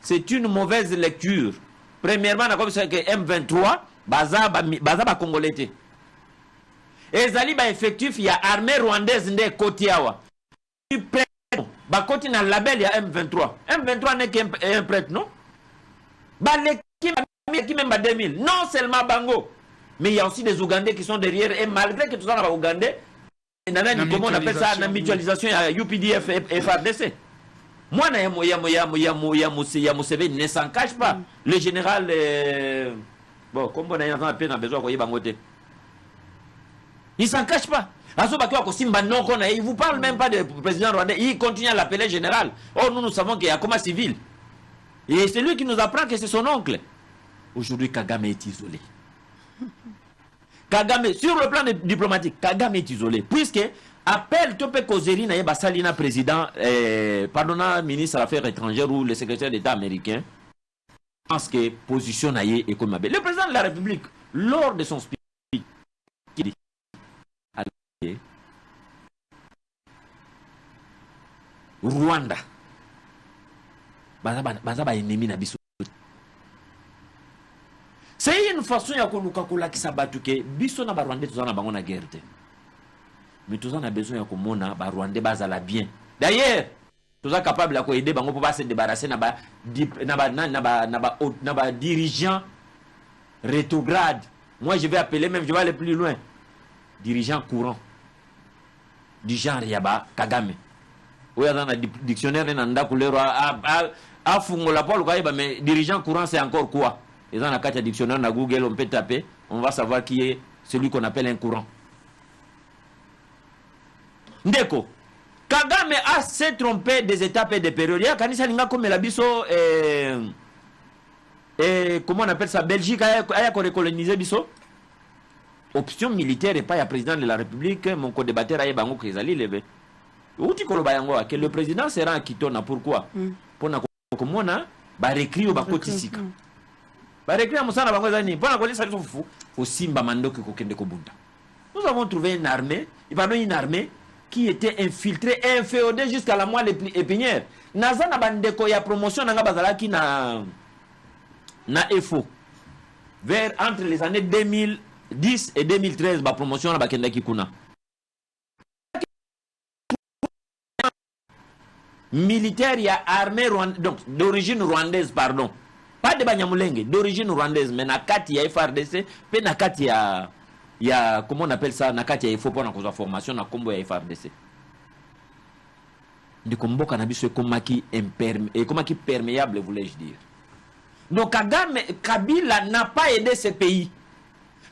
c'est une mauvaise lecture. Premièrement, comme c'est que M23, baza congolais. Et Zali ba effectif, il y a armée rwandaise nde Kotiawa. Ba Koti na label il y a M23. M23 n'est qu'un prêtre, non? Ba l'équipe même ba 2000. Non seulement Bango, mais il y a aussi des Ougandais qui sont derrière. Et malgré que tout ça va Ougandais, comment on appelle ça, la mutualisation, il y a UPDF et FARDC. Moi, Museveni ne s'en cache pas. Le général, bon, comme on a besoin de Bangote, il ne s'en cache pas. Il ne vous parle même pas du président rwandais. Il continue à l'appeler général. Oh, nous savons qu'il y a comme civil. Et c'est lui qui nous apprend que c'est son oncle. Aujourd'hui, Kagame est isolé. Kagame, sur le plan diplomatique, Kagame est isolé. Puisque appelle Topé Kozeri na yeba salina président, pardonna ministre des Affaires étrangères ou le secrétaire d'État américain, pense que position naïe est comme le président de la République, lors de son speech, qui dit Rwanda, baza ennemi na biso. C'est une façon ya koluka qui sabatuke biso na ba Rwandais tozana bango na guerre. Mais tous on a besoin de mona ba Rwandais bazala bien. D'ailleurs, tous on capable de aider bango pour pas se débarrasser na ba dirigeant rétrograde. Moi je vais appeler même, je vais aller plus loin. Dirigeant courant. Du genre yaba Kagame. Oui, dans le dictionnaire nanda couleur a fungola Paul Kayeba, mais dirigeant courant c'est encore quoi? Et dans la carte dictionnaire na Google on peut taper, on va savoir qui est celui qu'on appelle un courant. Ndeko, Kagame a s'est trompé des étapes et des périodes. Il y a Kanisa Linga comme la biso comment on appelle ça, Belgique a recolonisé biso. Option militaire et pas le président de la République, mon co-débatteur a bango Kizali levé. Où tu colobayango que le président sera en Kitona, pourquoi? Pour na komona ba récrit au bakotisika. Ba récrit musana bango zani, pour na kolisa biso fu au Simba Mandoki kokende ko bunda. Nous avons trouvé une armée, une armée qui était infiltrée, inféodée jusqu'à la moelle épinière. Naza na bandeko ya promotion nanga bazalaki na EFO. Vers entre les années 2010 et 2013 ba promotion na bakendaki kuna. Militaire, il y a armée donc d'origine rwandaise, pardon. pas de Banyamulenge, d'origine rwandaise, mais nakati ya FRDC, pe nakati ya comment on appelle ça, nakati ya FOPO na koza formation na kombo ya FRDC. De kombo cannabis komaki komaki perméable, voulais-je dire. Donc Kabila n'a pas aidé ce pays.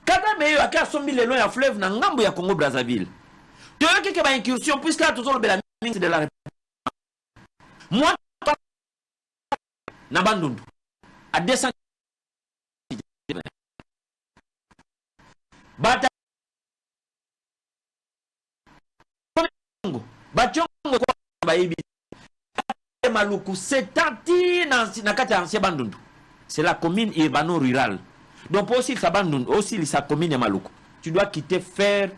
Kagame yo aka sombi le long ya fleuve na ngambo ya Congo Brazzaville. Tu veux que ba incursion puisque là toujours le ministre de la République. Moi na Bandundu à 200 bata Bachongo kwa baibi Maluku c'est na kati ya ancien Bandundu. C'est la commune urbano-rurale. Donc pour aussi sa commune de Maluku, tu dois quitter faire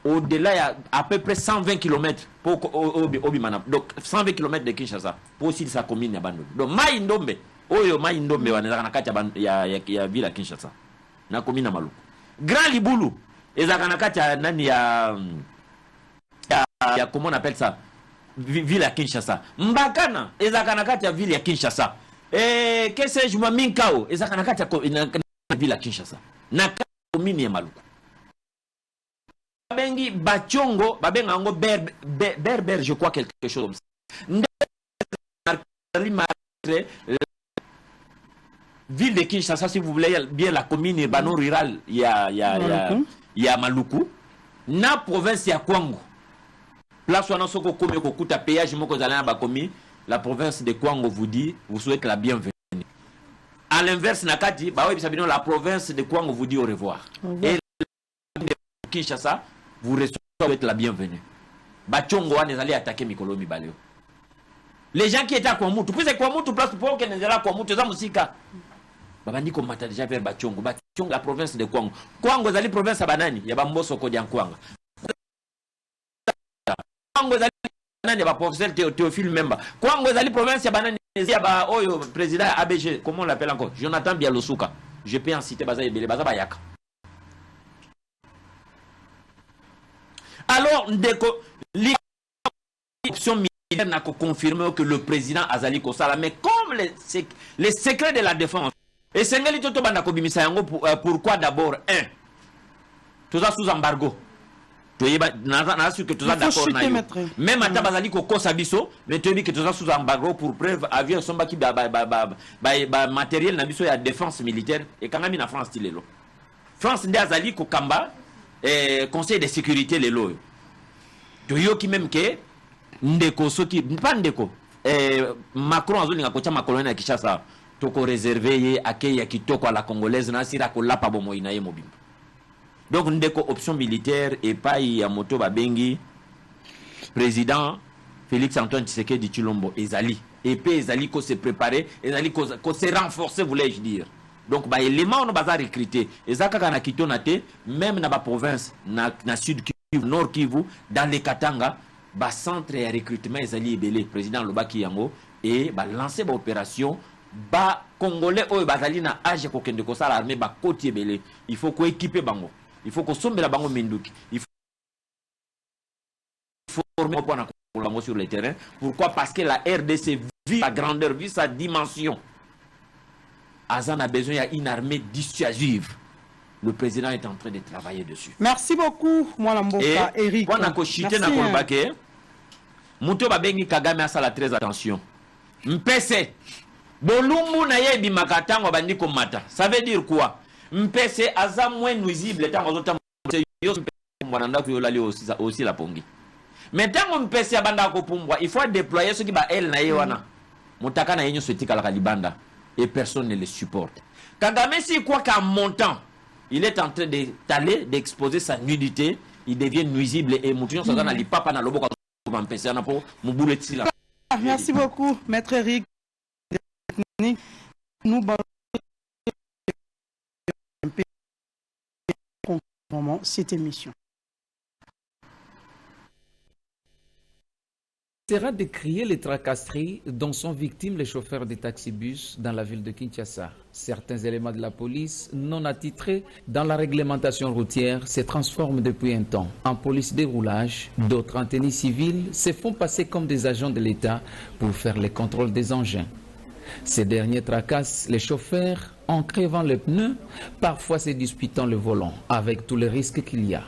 au-delà à peu près 120 km pour Obimana. Donc 120 km de Kinshasa pour aussi sa commune de Bandundu. Donc Maïndombe, Maïndombe wana na kati ya ville Kinshasa. Na commune de Maluku. Grand Libulu, ezaka na kati ya nani ya comment on appelle ça? Ville à Kinshasa. Mbakana, ezaka na kati ya ville ya Kinshasa. Que sais-je, Minkao, ezaka na kati ya ville à Kinshasa. Na commune ya Maluku. Babengi Bachongo, babenga ngo berber, je crois quelque chose comme ça. Ville de Kinshasa, si vous voulez bien la commune urbano-rurale, il y a Maluku. Na province ya Kwango. Place où on a soko comme kokuta péage moko zalana ba komi, la province de Kwango vous dit, vous souhaite la bienvenue. À l'inverse, nakati, bah oui, la province de Kwango vous dit au revoir. Et Kinshasa, vous recevez la bienvenue. Bachongo on allé attaquer Mikolo Mibalio. Les gens qui étaient à Kwamutu, puis c'est Kwamutu place pour qu'ils n'aient pas Kwamutu, ça musika. Babandi comme mata déjà vers Bachongo, Bachongo la province de Kwango. Kwango zali province banani, ya bamboso ko diankwanga. Kwango zali banani ba professeur Théophile Memba. Kwango zali province ya banani ya ba oyo président ABG, comment on l'appelle encore? Jonathan Bialosuka. Je peux en citer Bazaye Bele Baza Bayaka. Alors, l'option militaire n'a qu'à confirmer que le président Azali Kosala, mais comme les secrets de la défense, et Sengeli Toto Bandako Bimisa Yango, pourquoi d'abord, tout ça sous embargo. Tu es d'accord, même à Tabazali Koko Sabiso, mais tu dis que tout ça sous embargo pour preuve, avion, somba qui matériel, Nabiso, il y a défense militaire, et quand même, en France, il est là. France, Azali Kokamba, conseil de sécurité les lois. Tu yo qui même que ndeko soki pas ndeko Macron azoli ngakocha makoloni ya Kinshasa toko réservé accueil ya kitoko à la congolaise na sira ko lapa bomo inaye mobimba. Donc ndeko option militaire et pas ya moto babengi président Félix Antoine Tshisekedi Tshilombo ezali et puis ezali ko se préparer ezali ko se renforcer voulais-je dire. Donc bah élément on va recruter ezaka kana kitona te même na ba province na sud Kivu nord Kivu dans les Katanga ba centre de recrutement ezali ebele président Lobaki yango et ba lancer ba opération ba congolais oyo bazali na âge ko kende ko sala armée ba koti ebele il faut ko équiper bango il faut ko sombela bango minduki il faut former pour na ko sur le terrain. Pourquoi? Parce que la RDC vit sa grandeur, vit sa dimension. Azan a besoin d'une armée dissuasive. Le président est en train de travailler dessus. Merci beaucoup, Mwalamboka, Eric. Merci. Muto babengi Kagame asala très attention. Mpese. Bolumbu na yebi makatango bandi komata. Ça veut dire quoi? Mpese aza moins nuisible tango zota mwananda kuyolali aussi la pongi. Mais tango mpese abanda ko pumbwa, il faut déployer ce qui ba elle na yewana. Mutaka na yenyo souhaiti kala kalibanda. Et personne ne le supporte. Kagame, si quoi qu'en montant, il est en train d'aller, d'exposer sa nudité, il devient nuisible et Moution ça donne à l'ipapa na lobo comme empêcher na po mubule tsila. Merci beaucoup, maître Eric. Nous vraiment cette émission. Sera de crier les tracasseries dont sont victimes les chauffeurs de taxibus dans la ville de Kinshasa. Certains éléments de la police non attitrés dans la réglementation routière se transforment depuis un temps en police de roulage. D'autres en tenue civile se font passer comme des agents de l'État pour faire les contrôles des engins. Ces derniers tracassent les chauffeurs en crevant les pneus, parfois se disputant le volant, avec tous les risques qu'il y a.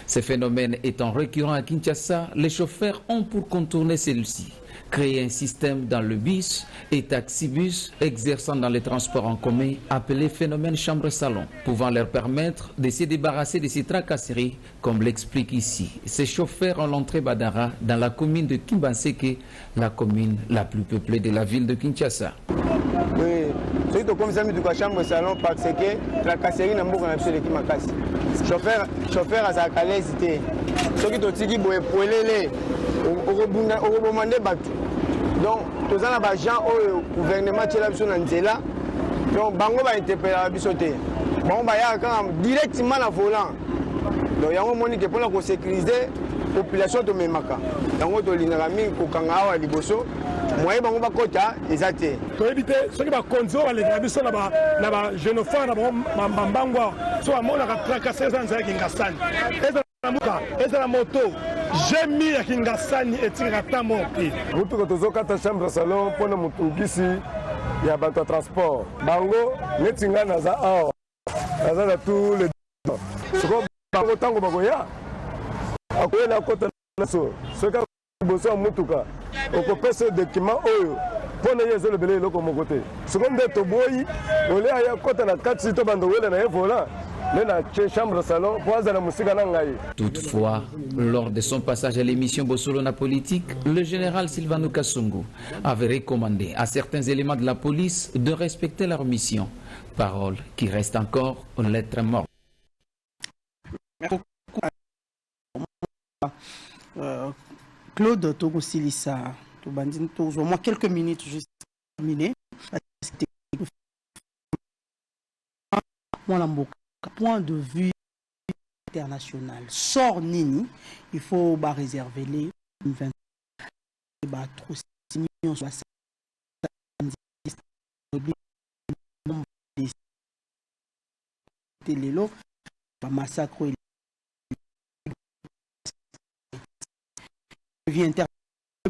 Ces phénomènes étant récurrents à Kinshasa, les chauffeurs ont pour contourner celui-ci créé un système dans le bus et taxibus exerçant dans les transports en commun appelé phénomène chambre-salon, pouvant leur permettre de se débarrasser de ces tracasseries, comme l'explique ici. Ces chauffeurs ont l'entrée Badara dans la commune de Kimbanseke, la commune la plus peuplée de la ville de Kinshasa. Oui, c'est comme ça, mais chambre-salon parce que tracasserie n'a pas de qui m'a cassé. Chauffeur à sa calésité. Ceux qui t'ont dit pour les rebondir battu. Donc, tous les gens au gouvernement qui est là, donc bango va interpeller la bisoté. Bon, bah y a directement la volant. Donc, il y a un moment qui pour la sécuriser la population de Memaka. Donc, on a l'inami kokanga wa liboso. Moi, bango ba kota ezate. Pour éviter ceux qui va conduire les habitants là-bas, jeunes femmes là-bas, mambangwa, soit mon la tracasser sans ça qui ngassani. Et la moto. J'ai mis à Kingasani et Tirata mon pied. Vous pouvez toujours quand chambre salon pour nous ici, il y a un transport. Bango, les tinga naza or. Naza tous les. Ce qu'on bango tango bagoya. Akoye la côte naso. Ce qu'a bossé en mutuka. On peut passer des documents oyo. Pour ne pas le belé loko mon côté. Ce qu'on dit au boy, on est à côté de la 4 sites bando wele na vola. Toutefois, lors de son passage à l'émission Bossolona Politique, le général Sylvano Kasongo avait recommandé à certains éléments de la police de respecter leur mission, parole qui reste encore une lettre morte. Claude Togo Silissa, moi quelques minutes juste terminé. Point de vue international, sort Nini, il faut réserver les 20 massacre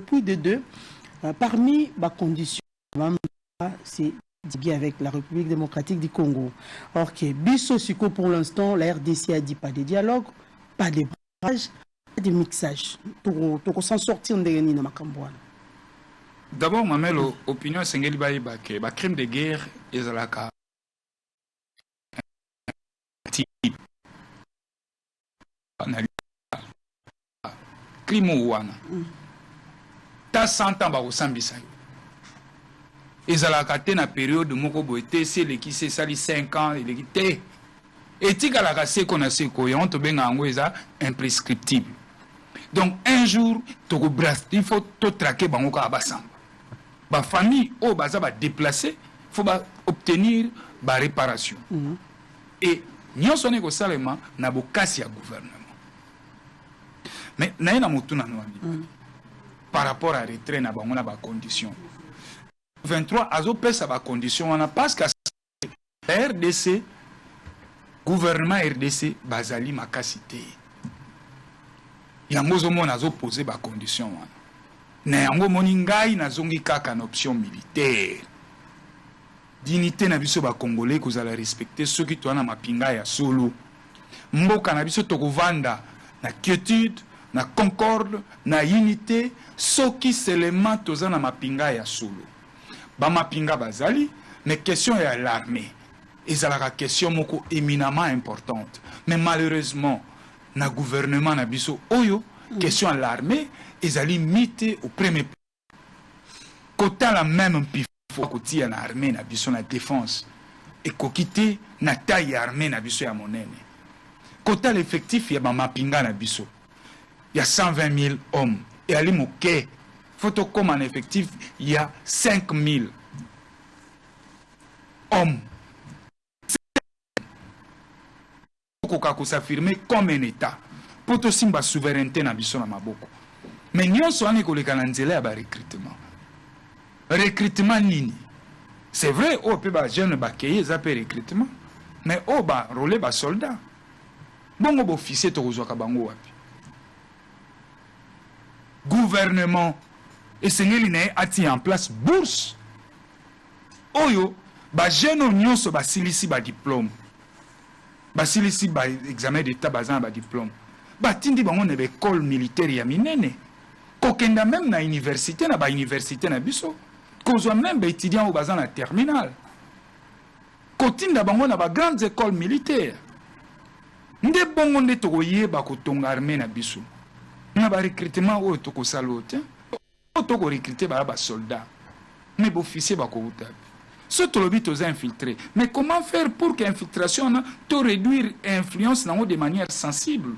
plus de deux parmi les conditions c'est bien avec la République démocratique du Congo. Ok, Bissosiko pour l'instant, la RDC a dit pas de dialogue, pas de barrage, pas de mixage. Pour s'en sortir de Réni dans Macambouane. D'abord, ma mère, l'opinion c'est que le crime de guerre est la crime ouana. T'as 100 ans au Sambisa. Ezalaka te na période moko boete c'est le qui c'est sali 5 ans et le qui te etika la kase kona seko ya on to benga ngo eza imprescriptible. Donc un jour to ko brast il faut to traquer bango ka basamba. Ba famille o baza ba déplacer faut ba obtenir ba réparation. Et nyonso ne ko salema na bokasi ya gouvernement. Mais na na mutuna no par rapport à retrait na bango na ba condition 23 azo pesa ba condition wana parce que la RDC gouvernement RDC bazali makasité yango zo mona azo poser ba condition wana na yango moni ngai nazongi kaka na option militaire dignité na biso ba congolais kozala respecter ceux qui toana mapinga ya solo mboka na biso tokovanda na quiétude na concorde na unité soki seulement tozana mapinga ya solo ba mapinga bazali mais question ya l'armée ezalaka question moko éminemment importante mais malheureusement na gouvernement na biso oyo question à l'armée ezali mité au premier côté la même pifo côté na armée na biso na défense et kokité na taille armée na biso ya monene côté l'effectif ya ba mapinga na biso il y a 120 000 hommes et ali moké photo comme en effectif il y a 5 000 hommes pour s'affirmer comme un état pour tout simba souveraineté na biso na maboko mais nyonso ane koleka na nzela ya ba recrutement nini c'est vrai au pe ba jeune ba keye za pe recrutement mais au ba rôler ba soldat bongo bo officier to kozwaka bango wapi gouvernement et sengeli na ati en place bourse oyo ba jeune nyonso basilisi ba diplôme basilisi ba examen d'état bazana ba diplôme batindi bango na école militaire ya minene kokenda même na université na ba université na biso kozwa même ba étudiant au bazana terminal kotinda bango na ba grandes écoles militaires nde bongo nde tokoyeba kotonga armée na biso na ba recrutement oyo tokosala ote toko recruter ba soldats mais officier ba ko utabi so tolobi toza infiltré mais comment faire pour que infiltration te réduire influence nango de manière sensible.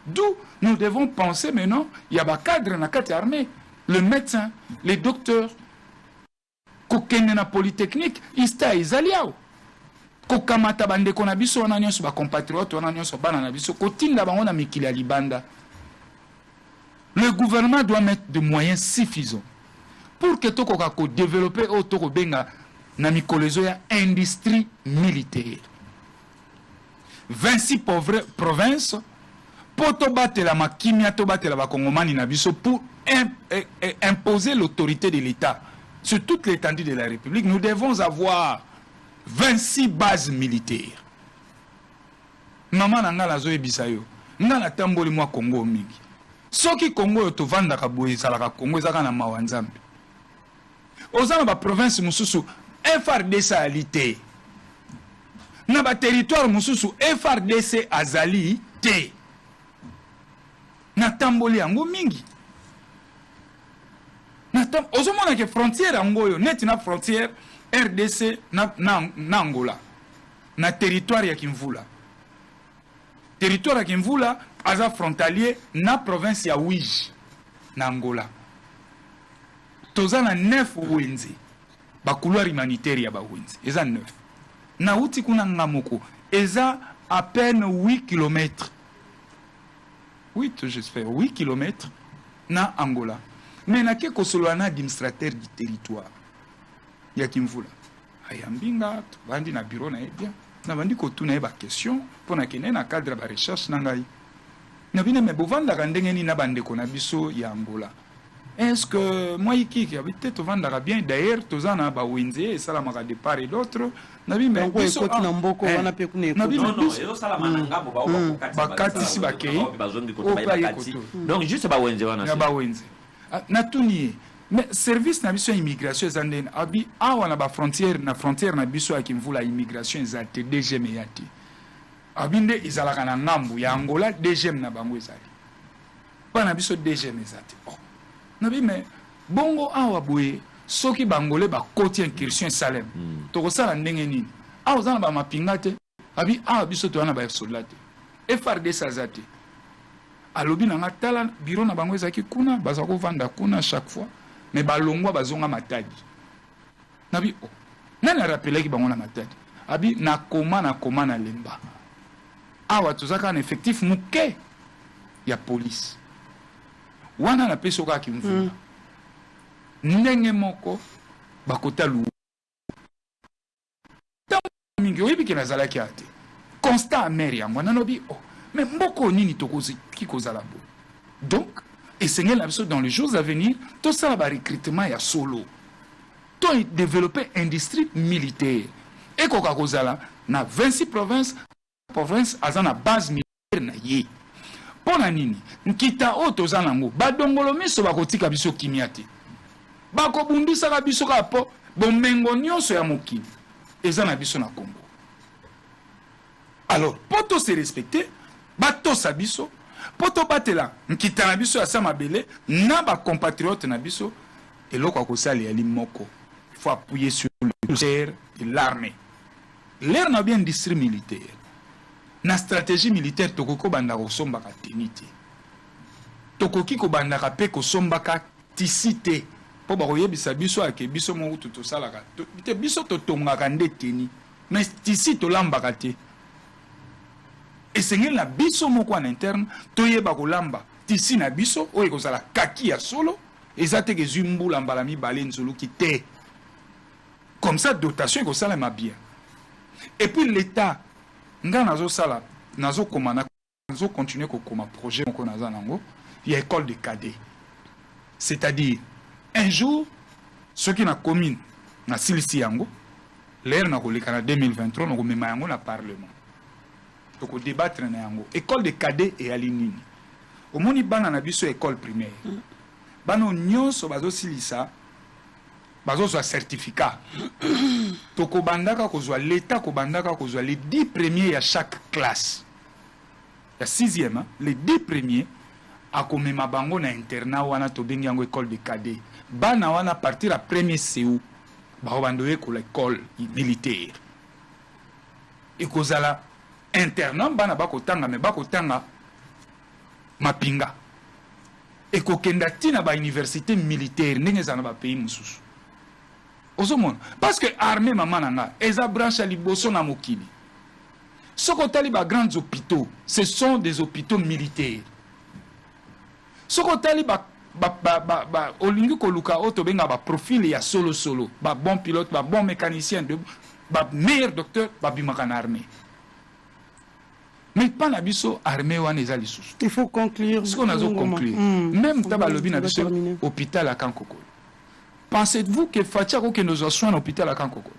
D'où nous devons penser maintenant, il y a des cadres dans la armée, le médecin, les docteurs, kokende na polytechnique, ista izaliao. Kokamata bande konabiso wana nyonso ba compatriotes wana nyonso bana na biso kotinda bango na mikili ya libanda. Le gouvernement doit mettre des moyens suffisants pour que toko kako développer au toko benga na mikolezo ya industrie militaire. 26 provinces poto batela makimia to batela bakongomani na biso pour imposer l'autorité de l'État sur toute l'étendue de la République. Nous devons avoir 26 bases militaires. Maman nanga la zoe bisayo nga na tamboli mwa Congo mingi soki Congo yo to vanda ka boye salaka Congo ezaka na mawanzambe ozana ba province mususu FRDC alité na ba territoire mususu FRDC azali te na tamboli yango mingi na ozomona ke frontière yango yo neti na frontière RDC na Angola na territoire ya Kimvula. Territoire ya Kimvula aza frontalier na province ya Ouij na Angola. Toza na 9 wenze ba couloir humanitaire ya ba wenze eza 9 na uti kuna ngamoko eza à peine 8 km 8 j'espère 8 km na Angola mais na ke kosolo na administrateur du territoire ya Kimvula ayambinga bandi na bureau na ebia na bandi ko tuna ba question pona kene na cadre ba recherche na ngai na bine me bovanda kandengeni na bande ko na biso ya Angola. Est-ce que moi qui habite to vanda bien d'ailleurs tozana ba wenze et salamaka de part et d'autre na bi me biso na mboko wana pe kuna non yo salama nanga ba bakati ba kei donc juste ba wenze wana ba wenze na tuni mais service na biso immigration zanden abi awa na ba frontière na biso ya Kimvula immigration ezate DGM yati abinde izalaka na ngambu ya Angola DGM na bango ezali pa na biso DGM ezate nabi me bongo awa boye soki bangolais ba koti incursion Salem to sala ndenge nini awa zana ba mapinga te abi awa biso to wana ba soldat FRD sazate alobi na ngatala bureau na bango ezaki kuna baza ko vanda kuna chaque fois mais balongwa bazonga matadi nabi nani rappelé ki bango na matadi abi na koma na lemba awa tozaka na effectif muke ya police wana na peso ka Kimvula ndenge moko bakota lu mingi oyebi ke nazalaki ate constat amer yango nanobi mais mboko nini tokozi kikozala bo donc esengeli na biso dans les jours à venir tosala ba recrutement ya solo to développer industrie militaire ekoka kozala na 26 province aza na base militaire na ye pona nini nkita o toza nango badongolo miso bakotika biso kimia te bakobundisaka biso ka po bomengo nyonso ya mokili eza na biso na Congo. Alors poto se respecter batosa biso poto batela nkita na biso ya sama bele na ba compatriotes na biso eloko akosali ali moko il faut appuyer sur l'air et l'armée. L'air na bien industrie militaire na stratégie militaire tokoko banda ko sombaka tenite tokoki ko banda ka pe ko sombaka tisite po ba koyebisa biso ake biso mo to salaka te biso to tongaka nde teni mais tisite to lambaka te esengeli na biso moko en interne toyeba ko lamba tisi na biso oyo kozala kaki ya solo ezate ke zumbula mbala mi bale nzulu ki te comme ça dotation ko sala ma bien et puis l'état nga nazo sala nazo komana nazo continuer ko koma projet ko naza nango ya école de cadets, c'est-à-dire un jour ceux qui na commune na silisi yango L'air na koleka en 2023 na komema yango na parlement. Toko débattre na yango. École de cadet et alinini. Omoni bana na biso école primaire. Bano nyonso bazo silisa bazo so certificat. Toko bandaka kozwa l'état ko bandaka kozwa les 10 premiers à chaque classe. La 6e, hein, les 10 premiers à komema bango na internat wana to bengi yango école de cadet. Bana wana partir à premier CU. Baobandoye ko l'école militaire. Et kozala internat bana bako tanga me bako tanga mapinga. Et kokenda tina ba université militaire ndenge za na ba pays mususu. Ozomona parce que armée maman nanga eza branche à liboso na mokili. Soko tali ba grands hôpitaux, ce sont des hôpitaux militaires. Soko tali ba olingi koluka oto benga ba profil ya solo ba bon pilote, ba bon mécanicien, ba meilleur docteur, ba bimaka na armée. Mais pas la biso armée wana eza lisusu. Il faut conclure. Ce qu'on a conclure. Même taba lobi na biso hôpital à Kankoko. Pensez-vous que Fatiako que nous soins à l'hôpital à Kankoko?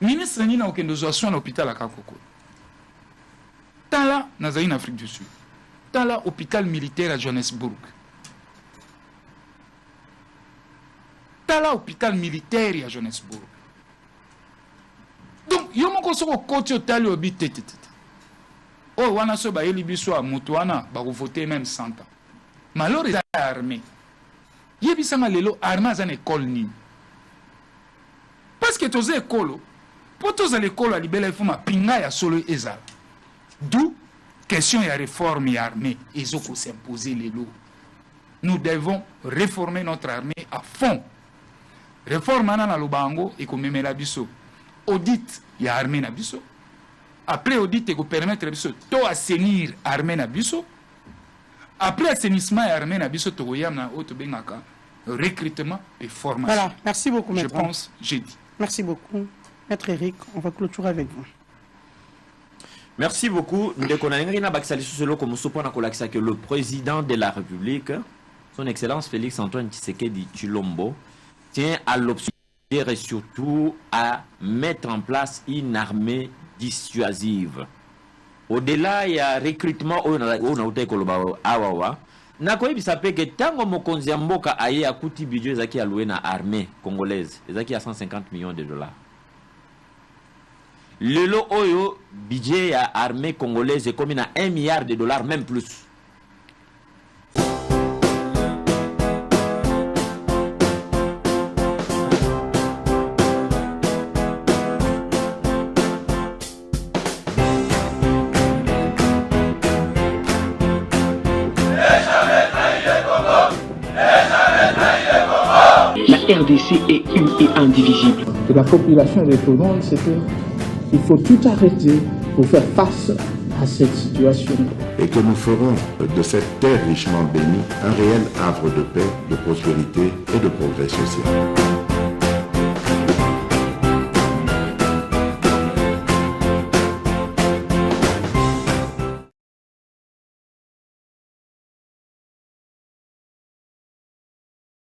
Ministre Nina que nous soins à l'hôpital à Kankoko. Tala nazali en Afrique du Sud. Tala hôpital militaire à Johannesburg. Tala hôpital militaire à Johannesburg. Donc yomo ko soko côté hôpital obité. Oh wana so ba yeli biso a mutuana ba ko voter même 100 ans. Malheureusement armée. Yebisanga lelo armée za école ni. Parce que toze école pour toze l'école a libérer faut ma pinga ya solo ezala. D'où question ya réforme ya armée ezoko s'imposer lelo. Nous devons réformer notre armée à fond. Réforme na lobango et komemela biso. Audit ya armée na biso. Après audit et permettre biso to assainir armée na biso. Après assainissement et armée na biso to yamna auto bengaka recrutement et formation. Voilà, merci beaucoup maître. Je pense, j'ai dit. Merci beaucoup. Maître Eric, on va clôturer avec vous. Merci beaucoup. Nous que le président de la République, son Excellence Félix Antoine Tshisekedi Tshilombo, tient à l'option et surtout à mettre en place une armée dissuasive. Au-delà, il y a recrutement au Awawa. Nakoyebi sape que tango mokonzi mboka aye akuti budget zaki alloué na armée congolaise, zaki à 150 millions de dollars. Lelo oyo budget ya armée congolaise est comme à 1 milliard de dollars même plus. La RDC est une et indivisible. Et la population de tout le monde, c'est qu'il faut tout arrêter pour faire face à cette situation. Et que nous ferons de cette terre richement bénie un réel havre de paix, de prospérité et de progrès social.